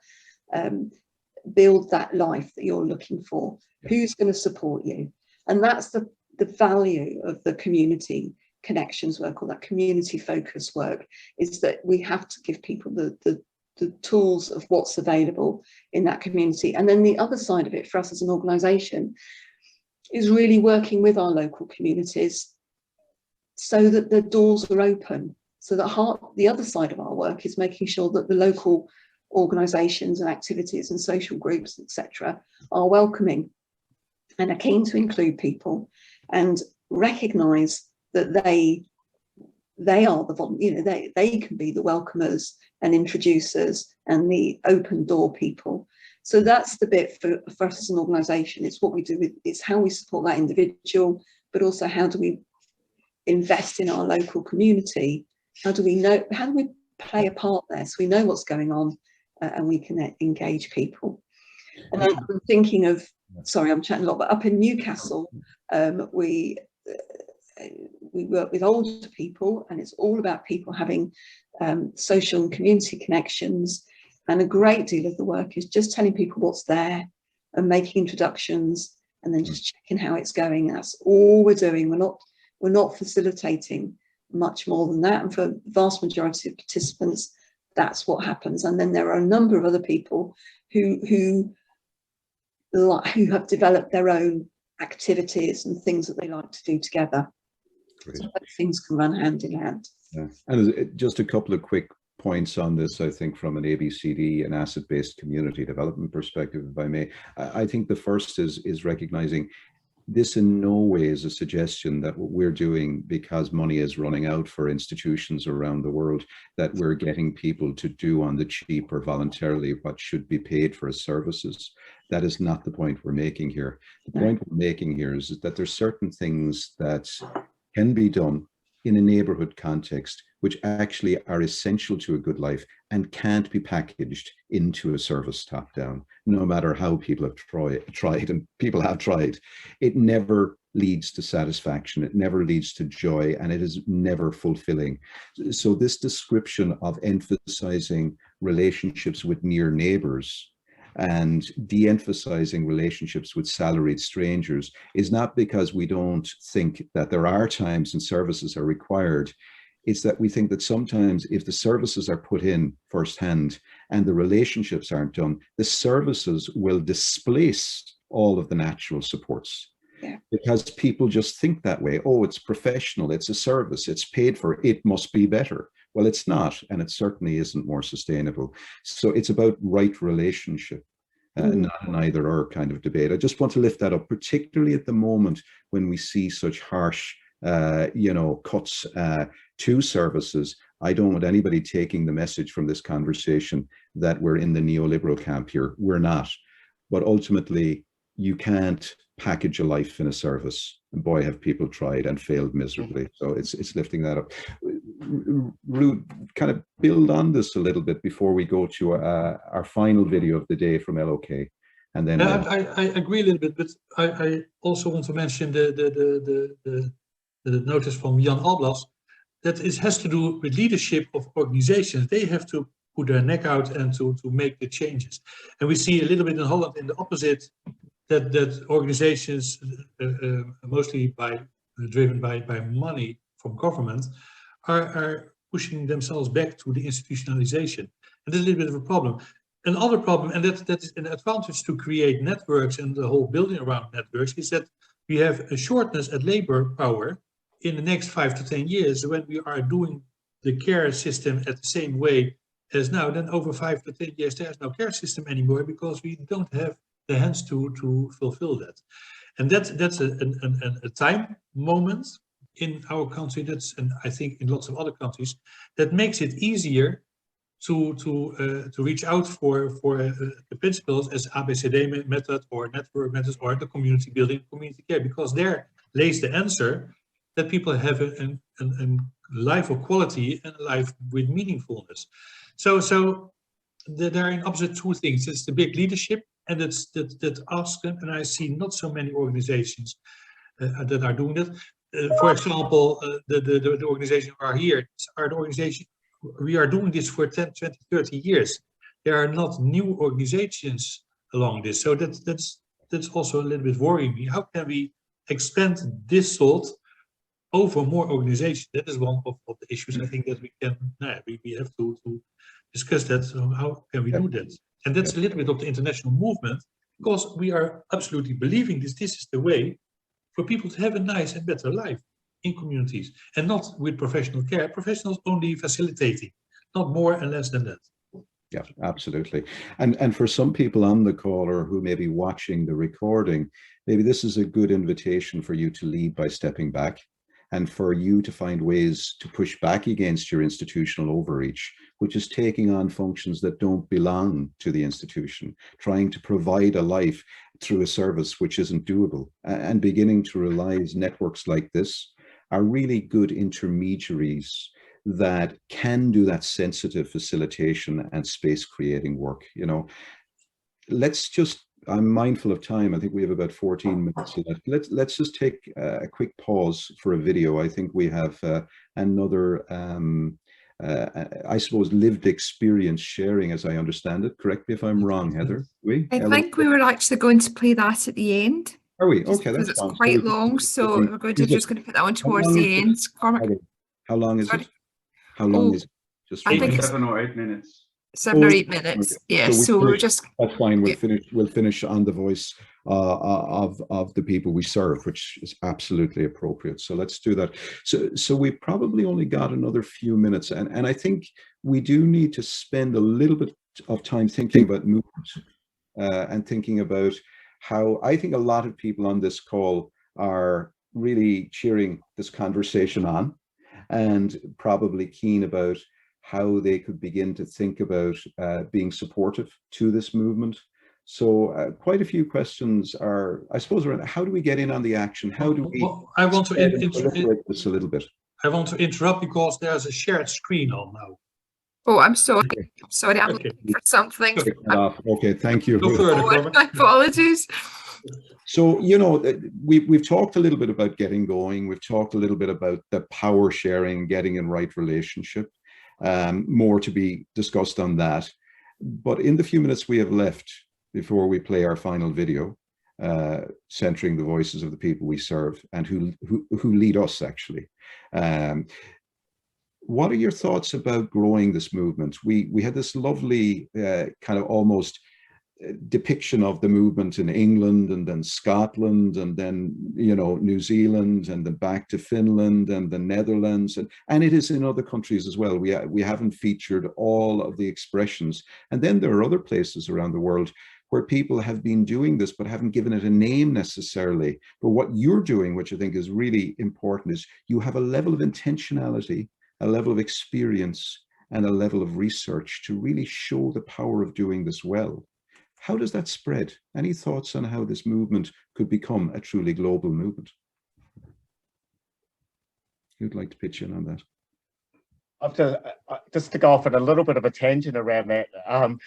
build that life that you're looking for? Who's going to support you? And that's the value of the community connections work, or that community focus work, is that we have to give people the the tools of what's available in that community. And then the other side of it for us as an organisation is really working with our local communities so that the doors are open. So that the other side of our work is making sure that the local organisations and activities and social groups, etc., are welcoming and are keen to include people and recognise that they are the, you know, they can be the welcomers and introducers and the open door people. So that's the bit for us as an organisation. It's what we do, it's how we support that individual, but also how do we invest in our local community? How do we play a part there so we know what's going on and we can engage people? And then I'm thinking of, sorry, I'm chatting a lot, but up in Newcastle, we work with older people, and it's all about people having social and community connections. And a great deal of the work is just telling people what's there and making introductions and then just checking how it's going. That's all we're doing. We're not facilitating much more than that. And for the vast majority of participants, that's what happens. And then there are a number of other people who have developed their own activities and things that they like to do together. Great. So things can run hand in hand. Yeah. And just a couple of quick points on this, I think, from an ABCD and asset-based community development perspective, if I may. I think the first is recognizing this in no way is a suggestion that what we're doing, because money is running out for institutions around the world, that we're getting people to do on the cheap or voluntarily what should be paid for as services. That is not the point we're making here. The point we're making here is that there's certain things that can be done in a neighborhood context which actually are essential to a good life and can't be packaged into a service top down, no matter how people have tried, and people have tried. It never leads to satisfaction, it never leads to joy, and it is never fulfilling. So this description of emphasizing relationships with near neighbors and de-emphasizing relationships with salaried strangers is not because we don't think that there are times when services are required. It's that we think that sometimes if the services are put in firsthand and the relationships aren't done, the services will displace all of the natural supports. Yeah. Because people just think that way. Oh, it's professional, it's a service, it's paid for, it must be better. Well, it's not, and it certainly isn't more sustainable. So it's about right relationship, not an either or kind of debate. I just want to lift that up, particularly at the moment when we see such harsh cuts to services. I don't want anybody taking the message from this conversation that we're in the neoliberal camp here. We're not. But ultimately, you can't package a life in a service. And boy, have people tried and failed miserably. So it's lifting that up. Ruth, kind of build on this a little bit before we go to our final video of the day from LOK. And then I agree a little bit, but I also want to mention the notice from Jan Alblas that it has to do with leadership of organizations. They have to put their neck out and to make the changes. And we see a little bit in Holland in the opposite, that organizations, mostly driven by money from government, are pushing themselves back to the institutionalization. And that's a little bit of a problem. Another problem, and that is an advantage to create networks and the whole building around networks, is that we have a shortness at labor power in the next 5 to 10 years. When we are doing the care system at the same way as now, then over 5 to 10 years there's no care system anymore, because we don't have the hands to fulfill that. And that's a time moment in our country, and I think in lots of other countries, that makes it easier to reach out for the principles as ABCD method or network methods or the community building, community care, because there lays the answer that people have a life of quality and a life with meaningfulness. So there are in opposite two things. It's the big leadership, and it's that ask them, and I see not so many organizations that are doing that. For example, the organizations who are here are the organizations. We are doing this for 10, 20, 30 years. There are not new organizations along this. So that's also a little bit worrying me. How can we expand this salt over more organization. That is one of the issues I think that we can, we have to discuss that. So how can we do that? And that's a little bit of the international movement, because we are absolutely believing this is the way for people to have a nice and better life in communities, and not with professional care. Professionals only facilitating, not more and less than that. Yeah, absolutely. And for some people on the call or who may be watching the recording, maybe this is a good invitation for you to lead by stepping back, and for you to find ways to push back against your institutional overreach, which is taking on functions that don't belong to the institution, trying to provide a life through a service which isn't doable, and beginning to realize networks like this are really good intermediaries that can do that sensitive facilitation and space creating work. You know, let's just, I'm mindful of time. I think we have about 14 minutes left. Let's just take a quick pause for a video. I think we have another, I suppose, lived experience sharing, as I understand it. Correct me if I'm wrong, Heather. I think we were actually going to play that at the end. Are we? Okay, that's it's fine. quite long, so we're going to just going to put that on towards the end. Cormac, how long is it? How long is it? Just I think it's 7 or 8 minutes. 7 or 8 minutes. Yeah, so we're just. That's fine. We'll finish on the voice of the people we serve, which is absolutely appropriate. So let's do that. So we've probably only got another few minutes, and I think we do need to spend a little bit of time thinking about movement and thinking about how I think a lot of people on this call are really cheering this conversation on, and probably keen about how they could begin to think about being supportive to this movement. So quite a few questions are, I suppose, around how do we get in on the action? How do we I want to interrupt this a little bit? I want to interrupt because there's a shared screen on now. Oh, I'm sorry. I'm sorry, I'm looking for something. Okay, thank you. Go further, my apologies. So, you know, we've talked a little bit about getting going. We've talked a little bit about the power sharing, getting in right relationship. More to be discussed on that. But in the few minutes we have left before we play our final video, centering the voices of the people we serve and who lead us, actually. What are your thoughts about growing this movement? We had this lovely kind of almost depiction of the movement in England, and then Scotland, and then, you know, New Zealand, and then back to Finland and the Netherlands, and it is in other countries as well. We haven't featured all of the expressions, and then there are other places around the world where people have been doing this but haven't given it a name necessarily. But what you're doing, which I think is really important, is you have a level of intentionality, a level of experience, and a level of research to really show the power of doing this well. How does that spread? Any thoughts on how this movement could become a truly global movement? Who'd like to pitch in on that? Just to go off on a little bit of a tangent around that, and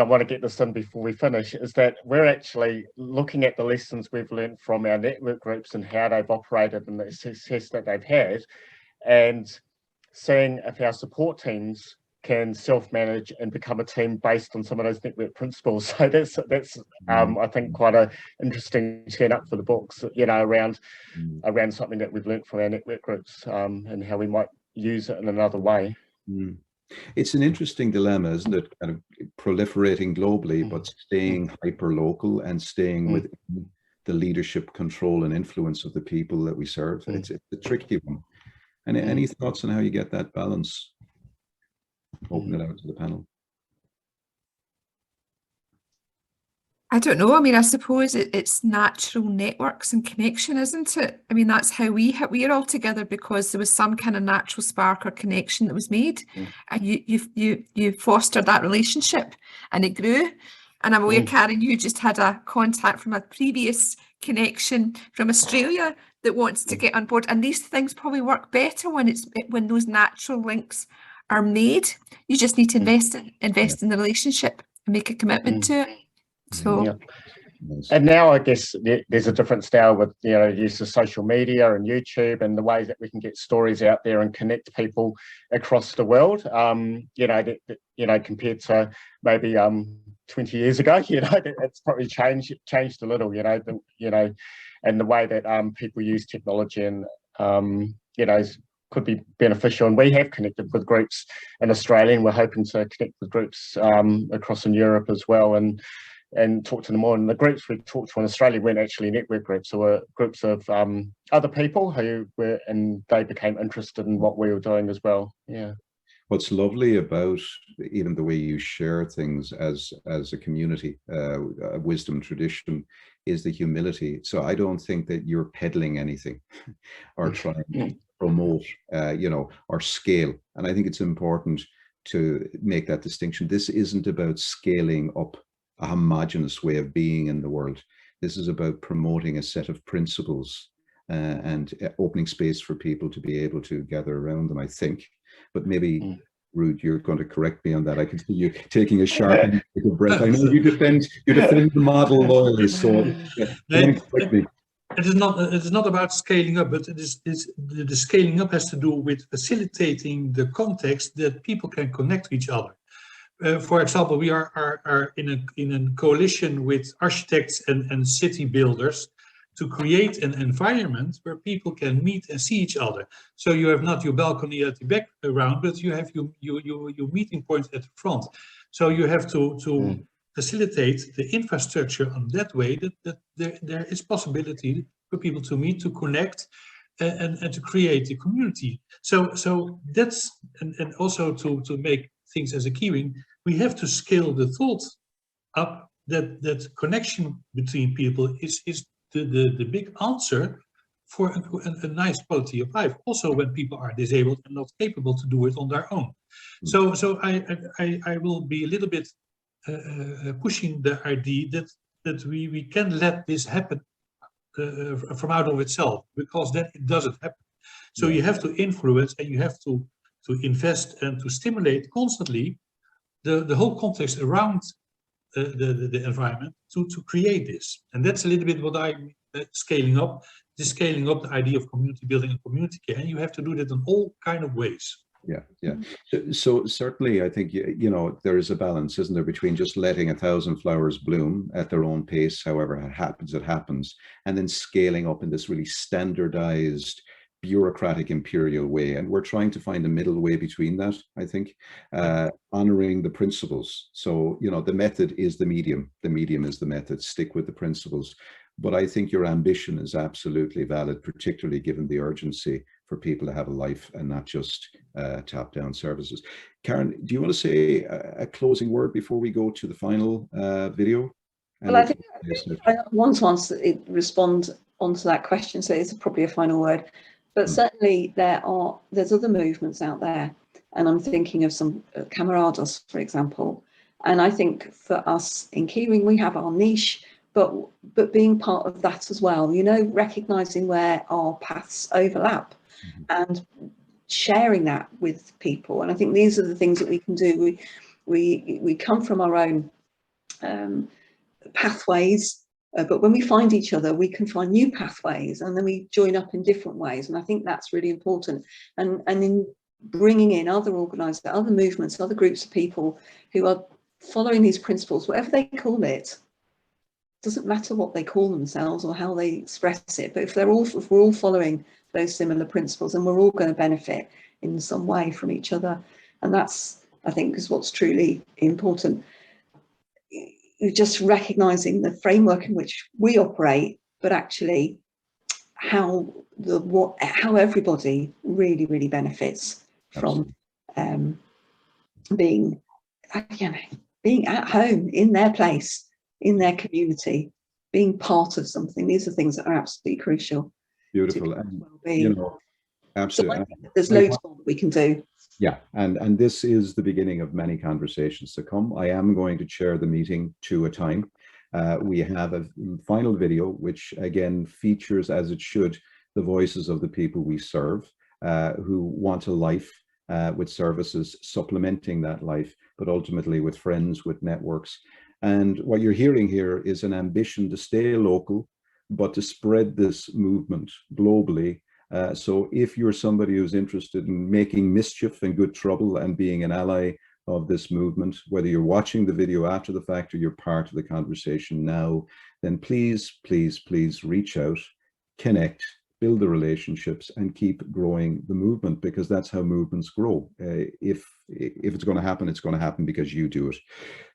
I want to get this in before we finish, is that we're actually looking at the lessons we've learned from our network groups and how they've operated and the success that they've had, and seeing if our support teams can self-manage and become a team based on some of those network principles. So that's I think quite a interesting turn up for the books, you know, around something that we've learned from our network groups, and how we might use it in another way. It's an interesting dilemma, isn't it? Kind of proliferating globally, but staying hyper local and staying within the leadership, control, and influence of the people that we serve. It's a tricky one. And any thoughts on how you get that balance? Open it out to the panel. I don't know. I mean, I suppose it's natural networks and connection, isn't it? I mean, that's how we're all together because there was some kind of natural spark or connection that was made, and you fostered that relationship, and it grew. And I'm aware, Karen, you just had a contact from a previous connection from Australia that wants to get on board, and these things probably work better when those natural links are made. You just need to invest in the relationship and make a commitment to it. So, and now I guess there's a difference now with, you know, use of social media and YouTube and the ways that we can get stories out there and connect people across the world. You know, compared to maybe 20 years ago, you know, it's probably changed a little. You know, and the way that people use technology and you know, could be beneficial. And we have connected with groups in Australia, and we're hoping to connect with groups across in Europe as well, and talk to them more. And the groups we talked to in Australia weren't actually network groups, or were groups of other people who were, and they became interested in what we were doing as well. Yeah. What's lovely about even the way you share things as a community, a wisdom tradition, is the humility. So I don't think that you're peddling anything or trying to promote, you know, or scale. And I think it's important to make that distinction. This isn't about scaling up a homogenous way of being in the world. This is about promoting a set of principles and opening space for people to be able to gather around them, I think. But maybe, Ruud, you're going to correct me on that. I can see you taking a sharp breath. I know you defend the model loyally, so correct me. It is not about scaling up, but the scaling up has to do with facilitating the context that people can connect to each other. For example, we are in a coalition with architects and city builders to create an environment where people can meet and see each other. So you have not your balcony at the background, but you have your meeting point at the front. So you have to facilitate the infrastructure on that way that there is possibility for people to meet, to connect, and to create a community. So that's, and also to make things as a keyring, we have to scale the thought up that connection between people is the big answer for a nice quality of life. Also, when people are disabled and not capable to do it on their own. So I will be a little bit pushing the idea that we can let this happen from out of itself, because then it doesn't happen. So you have to influence, and you have to invest and to stimulate constantly the whole context around the environment to create this. And that's a little bit what I'm scaling up the idea of community building and community care. And you have to do that in all kind of ways. Yeah. So certainly, I think, you know, there is a balance, isn't there, between just letting 1,000 flowers bloom at their own pace, however it happens, and then scaling up in this really standardized, bureaucratic, imperial way. And we're trying to find a middle way between that, I think, honoring the principles. So, you know, the method is the medium is the method. Stick with the principles. But I think your ambition is absolutely valid, particularly given the urgency for people to have a life and not just top-down services. Karen, do you want to say a closing word before we go to the final video? Well, I think I want to respond onto that question, so it's probably a final word. But certainly there's other movements out there, and I'm thinking of some camaradas, for example. And I think for us in Keyring, we have our niche, but being part of that as well, you know, recognizing where our paths overlap and sharing that with people. And I think these are the things that we can do. We come from our own pathways, but when we find each other, we can find new pathways, and then we join up in different ways. And I think that's really important. And in bringing in other organisations, other movements, other groups of people who are following these principles, whatever they call it, doesn't matter what they call themselves or how they express it, but if we're all following those similar principles, and we're all going to benefit in some way from each other. And that's, I think, is what's truly important. Just recognising the framework in which we operate, but actually how everybody really benefits from being at home, in their place, in their community, being part of something. These are things that are absolutely crucial. Beautiful. And, you know, absolutely. So there's loads more that we can do. Yeah, and this is the beginning of many conversations to come. I am going to chair the meeting 2 at a time. We have a final video, which again features, as it should, the voices of the people we serve, who want a life with services supplementing that life, but ultimately with friends, with networks. And what you're hearing here is an ambition to stay local, but to spread this movement globally. So if you're somebody who's interested in making mischief and good trouble and being an ally of this movement, whether you're watching the video after the fact or you're part of the conversation now, then please reach out, connect, build the relationships, and keep growing the movement, because that's how movements grow. If it's going to happen, it's going to happen because you do it.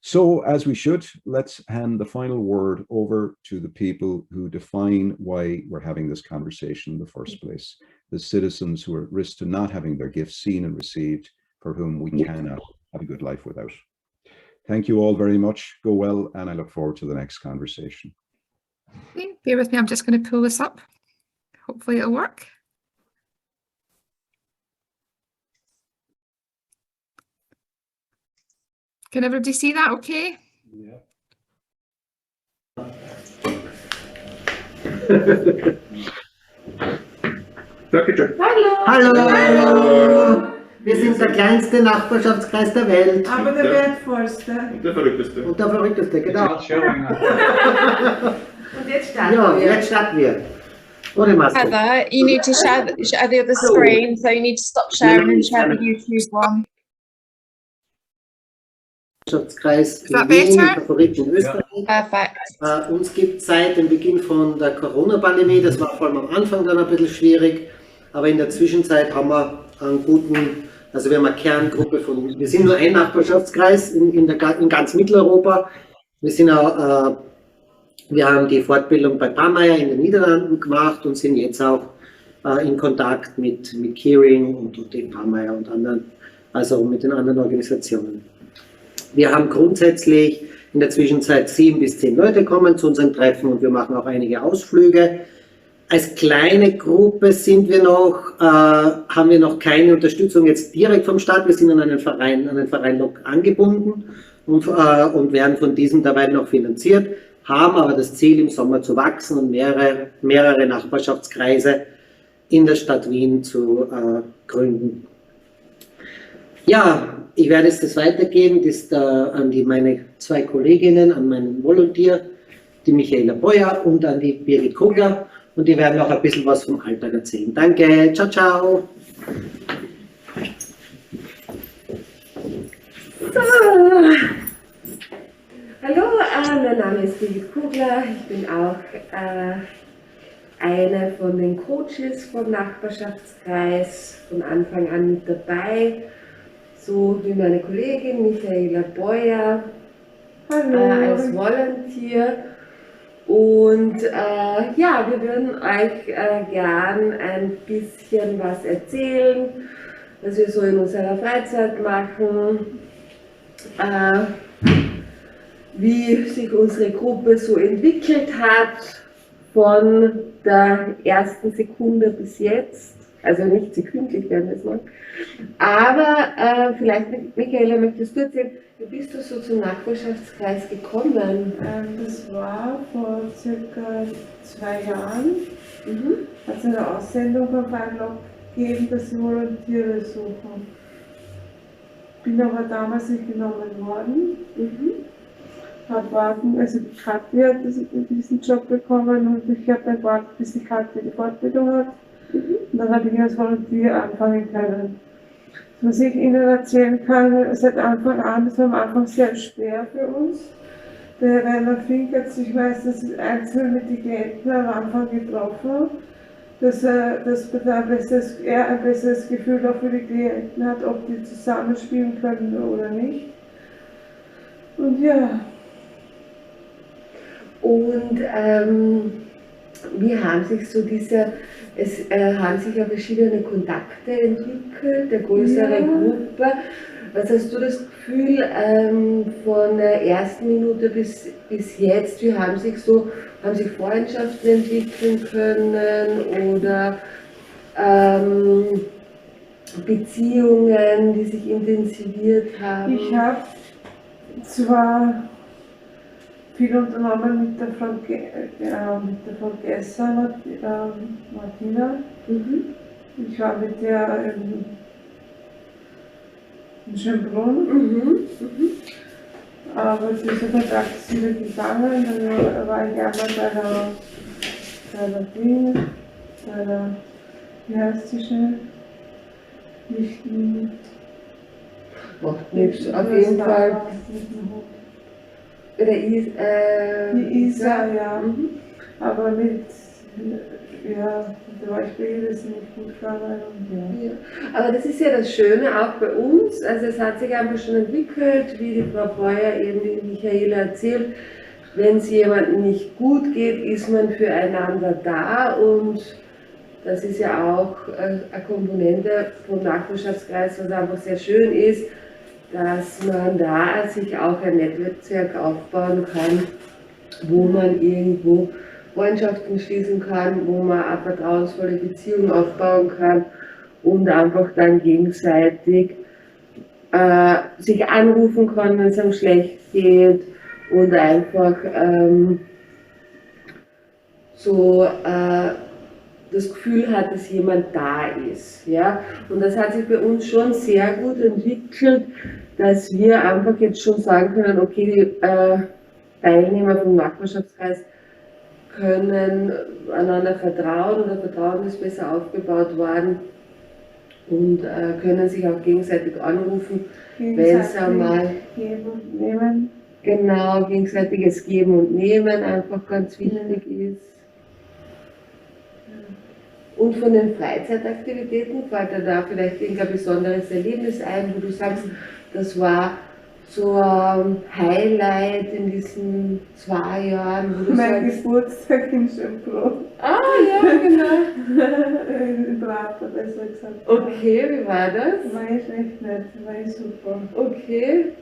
So, as we should, let's hand the final word over to the people who define why we're having this conversation in the first place. The citizens who are at risk to not having their gifts seen and received, for whom we cannot have a good life without. Thank you all very much. Go well, and I look forward to the next conversation. Okay, bear with me, I'm just going to pull this up. Hopefully it'll work. Can everybody see that okay? Yeah. Hallo! Hallo! Wir sind der kleinste Nachbarschaftskreis der Welt. Aber der wertvollste. Und der verrückteste. Und der verrückteste, genau. Und jetzt starten Ja, wir. jetzt starten wir. Ohne Maske. Heather, you need to share the other screen, so you need to stop sharing and share the YouTube one. Nachbarschaftskreis in Wien, Favorit in Österreich. Perfekt. Uns gibt es seit dem Beginn von der Corona-Pandemie, das war vor allem am Anfang dann ein bisschen schwierig, aber in der Zwischenzeit haben wir einen guten, also wir haben eine Kerngruppe von, wir sind nur ein Nachbarschaftskreis in ganz Mitteleuropa. Wir haben die Fortbildung bei Pameier in den Niederlanden gemacht und sind jetzt auch in Kontakt mit Kering und dem Pameier und anderen, also mit den anderen Organisationen. Wir haben grundsätzlich in der Zwischenzeit 7 bis 10 Leute kommen zu unseren Treffen und wir machen auch einige Ausflüge. Als kleine Gruppe haben wir noch keine Unterstützung jetzt direkt vom Staat. Wir sind an einen Verein angebunden und werden von diesem dabei noch finanziert, haben aber das Ziel, im Sommer zu wachsen und mehrere Nachbarschaftskreise in der Stadt Wien zu gründen. Ja, ich werde jetzt das weitergeben an meine 2 Kolleginnen, an meinen Volontier, die Michaela Beuer und an die Birgit Kogler. Und die werden auch ein bisschen was vom Alltag erzählen. Danke, ciao, ciao. So. Hallo, mein Name ist Birgit Kogler. Ich bin auch eine von den Coaches vom Nachbarschaftskreis von Anfang an mit dabei. So wie meine Kollegin Michaela Beuer als Volunteer. Und ja, wir würden euch gern ein bisschen was erzählen, was wir so in unserer Freizeit machen, wie sich unsere Gruppe so entwickelt hat von der ersten Sekunde bis jetzt. Also nicht sekündlich werden wir es machen. Aber vielleicht, Michaela, möchtest du erzählen, wie bist du so zum Nachbarschaftskreis gekommen? Das war vor circa 2 Jahren. Hat es eine Aussendung auf einen Blog gegeben, dass sie Volontiere suchen. Bin aber damals nicht genommen worden. Habe warten, also Katja hat diesen Job bekommen und ich habe dann gewartet, bis die Katja die Fortbildung hat. Und dann habe ich als Volontier anfangen können. Was ich Ihnen erzählen kann, seit Anfang an, das war am Anfang sehr schwer für uns. Der Rainer Fink hat sich meistens einzeln mit den Klienten am Anfang getroffen, dass er ein besseres Gefühl auch für die Klienten hat, ob die zusammenspielen können oder nicht. Und ja. Und wie haben sich so haben sich ja verschiedene Kontakte entwickelt, eine größere Gruppe. Was hast du das Gefühl von der ersten Minute bis jetzt, wie haben sich Freundschaften entwickeln können oder Beziehungen, die sich intensiviert haben? Ich habe zwar viel unternommen mit der Frau Gesser, Martina. Ich war mit der in Schönbrunn. Aber dieser Kontakt ist wieder gegangen. Dann war ich einmal bei der Ding, wie heißt sie schnell? Macht nichts, auf jeden Fall. Die Isa, ja. Aber mit ja, da war ich bei ihr, das nicht gut gegangen. Und ja. Aber das ist ja das Schöne auch bei uns, also es hat sich einfach schon entwickelt, wie die Frau Breuer eben die Michaela erzählt, wenn es jemandem nicht gut geht, ist man füreinander da und das ist ja auch eine Komponente vom Nachbarschaftskreis, was einfach sehr schön ist, dass man da sich auch ein Netzwerk aufbauen kann, wo man irgendwo Freundschaften schließen kann, wo man eine vertrauensvolle Beziehung aufbauen kann und einfach dann gegenseitig sich anrufen kann, wenn es einem schlecht geht und einfach das Gefühl hat, dass jemand da ist. Ja? Und das hat sich bei uns schon sehr gut entwickelt, dass wir einfach jetzt schon sagen können, okay, die Teilnehmer vom Nachbarschaftskreis können einander vertrauen oder Vertrauen ist besser aufgebaut worden und können sich auch gegenseitig anrufen, wenn es einmal geben und nehmen. Genau, gegenseitiges Geben und Nehmen einfach ganz wichtig ist. Und von den Freizeitaktivitäten fällt dir da vielleicht irgendein besonderes Erlebnis ein, wo du sagst, das war so ein Highlight in diesen 2 Jahren, wo du mein sagst, Geburtstag in Schönbrot. Ah, ja, genau. In Prater, besser gesagt. Okay, wie war das? War ich echt nett, war ich super. Okay.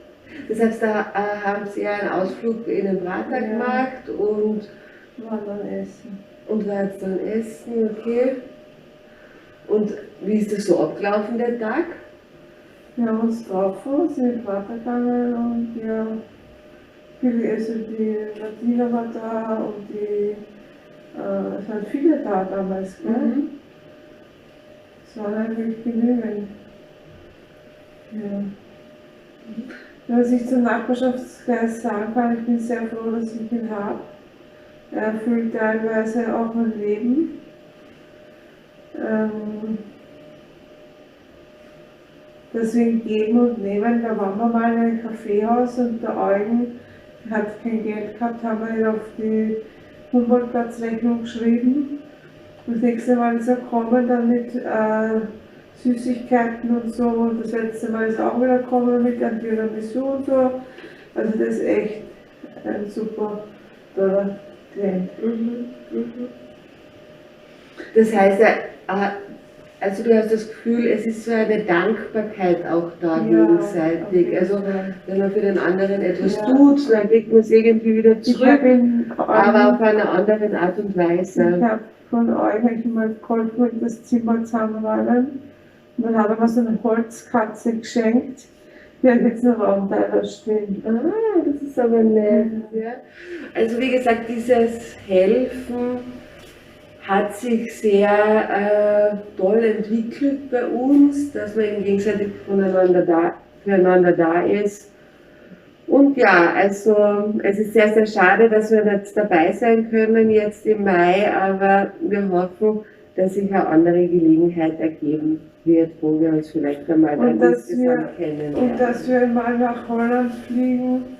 Das heißt, da haben Sie ja einen Ausflug in den Prater gemacht und waren dann essen. Und war jetzt dann essen, okay. Und wie ist das so abgelaufen, der Tag? Wir haben uns getroffen, sind in den Prater gegangen und ja, also die Martina war da und es waren viele da damals, gell? Es waren eigentlich genügend. Ja. Was ich zum Nachbarschaftskreis sagen kann, ich bin sehr froh, dass ich ihn habe. Er erfüllt teilweise auch mein Leben. Deswegen geben und nehmen, da waren wir mal in einem Kaffeehaus und der Eugen hat kein Geld gehabt, haben wir ihn auf die Humboldtplatzrechnung geschrieben. Das nächste Mal ist er gekommen, dann mit Süßigkeiten und so. Und das letzte Mal ist er auch wieder gekommen mit einem Tiramisu und so. Also das ist echt ein super toller Klient. Das heißt, also du hast das Gefühl, es ist so eine Dankbarkeit auch da gegenseitig. Also wenn man für den anderen etwas tut, dann kriegt man es irgendwie wieder zurück, aber auf eine andere Art und Weise. Ich habe von euch mal geholfen, das Zimmer zusammenräumen. Und dann hat er mir so eine Holzkatze geschenkt. Die hat jetzt einen Raumteiler stehen. Ah, das ist aber nett. Ja. Also wie gesagt, dieses Helfen hat sich sehr toll entwickelt bei uns, dass man eben gegenseitig füreinander da ist. Und ja, also es ist sehr, sehr schade, dass wir nicht dabei sein können jetzt im Mai, aber wir hoffen, dass sich eine andere Gelegenheit ergeben wird, wo wir uns vielleicht einmal insgesamt kennenlernen. Und dass wir mal nach Holland fliegen.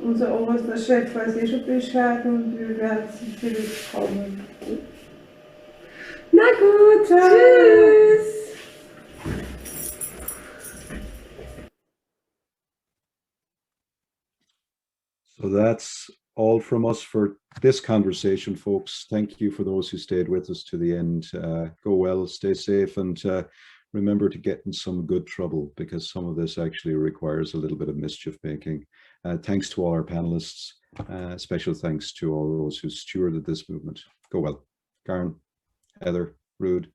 Unser oberster Chef weiß schon Bescheid und wir werden sicherlich kommen. Na gut, tschüss! So that's all from us for this conversation, folks. Thank you for those who stayed with us to the end. Go well, stay safe, and remember to get in some good trouble, because some of this actually requires a little bit of mischief making. Thanks to all our panelists. Special thanks to all those who stewarded this movement. Go well. Karen, Heather, Ruud,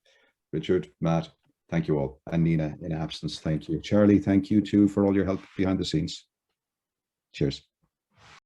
Richard, Matt, thank you all. And Nina, in absence, thank you. Charlie, thank you too for all your help behind the scenes. Cheers.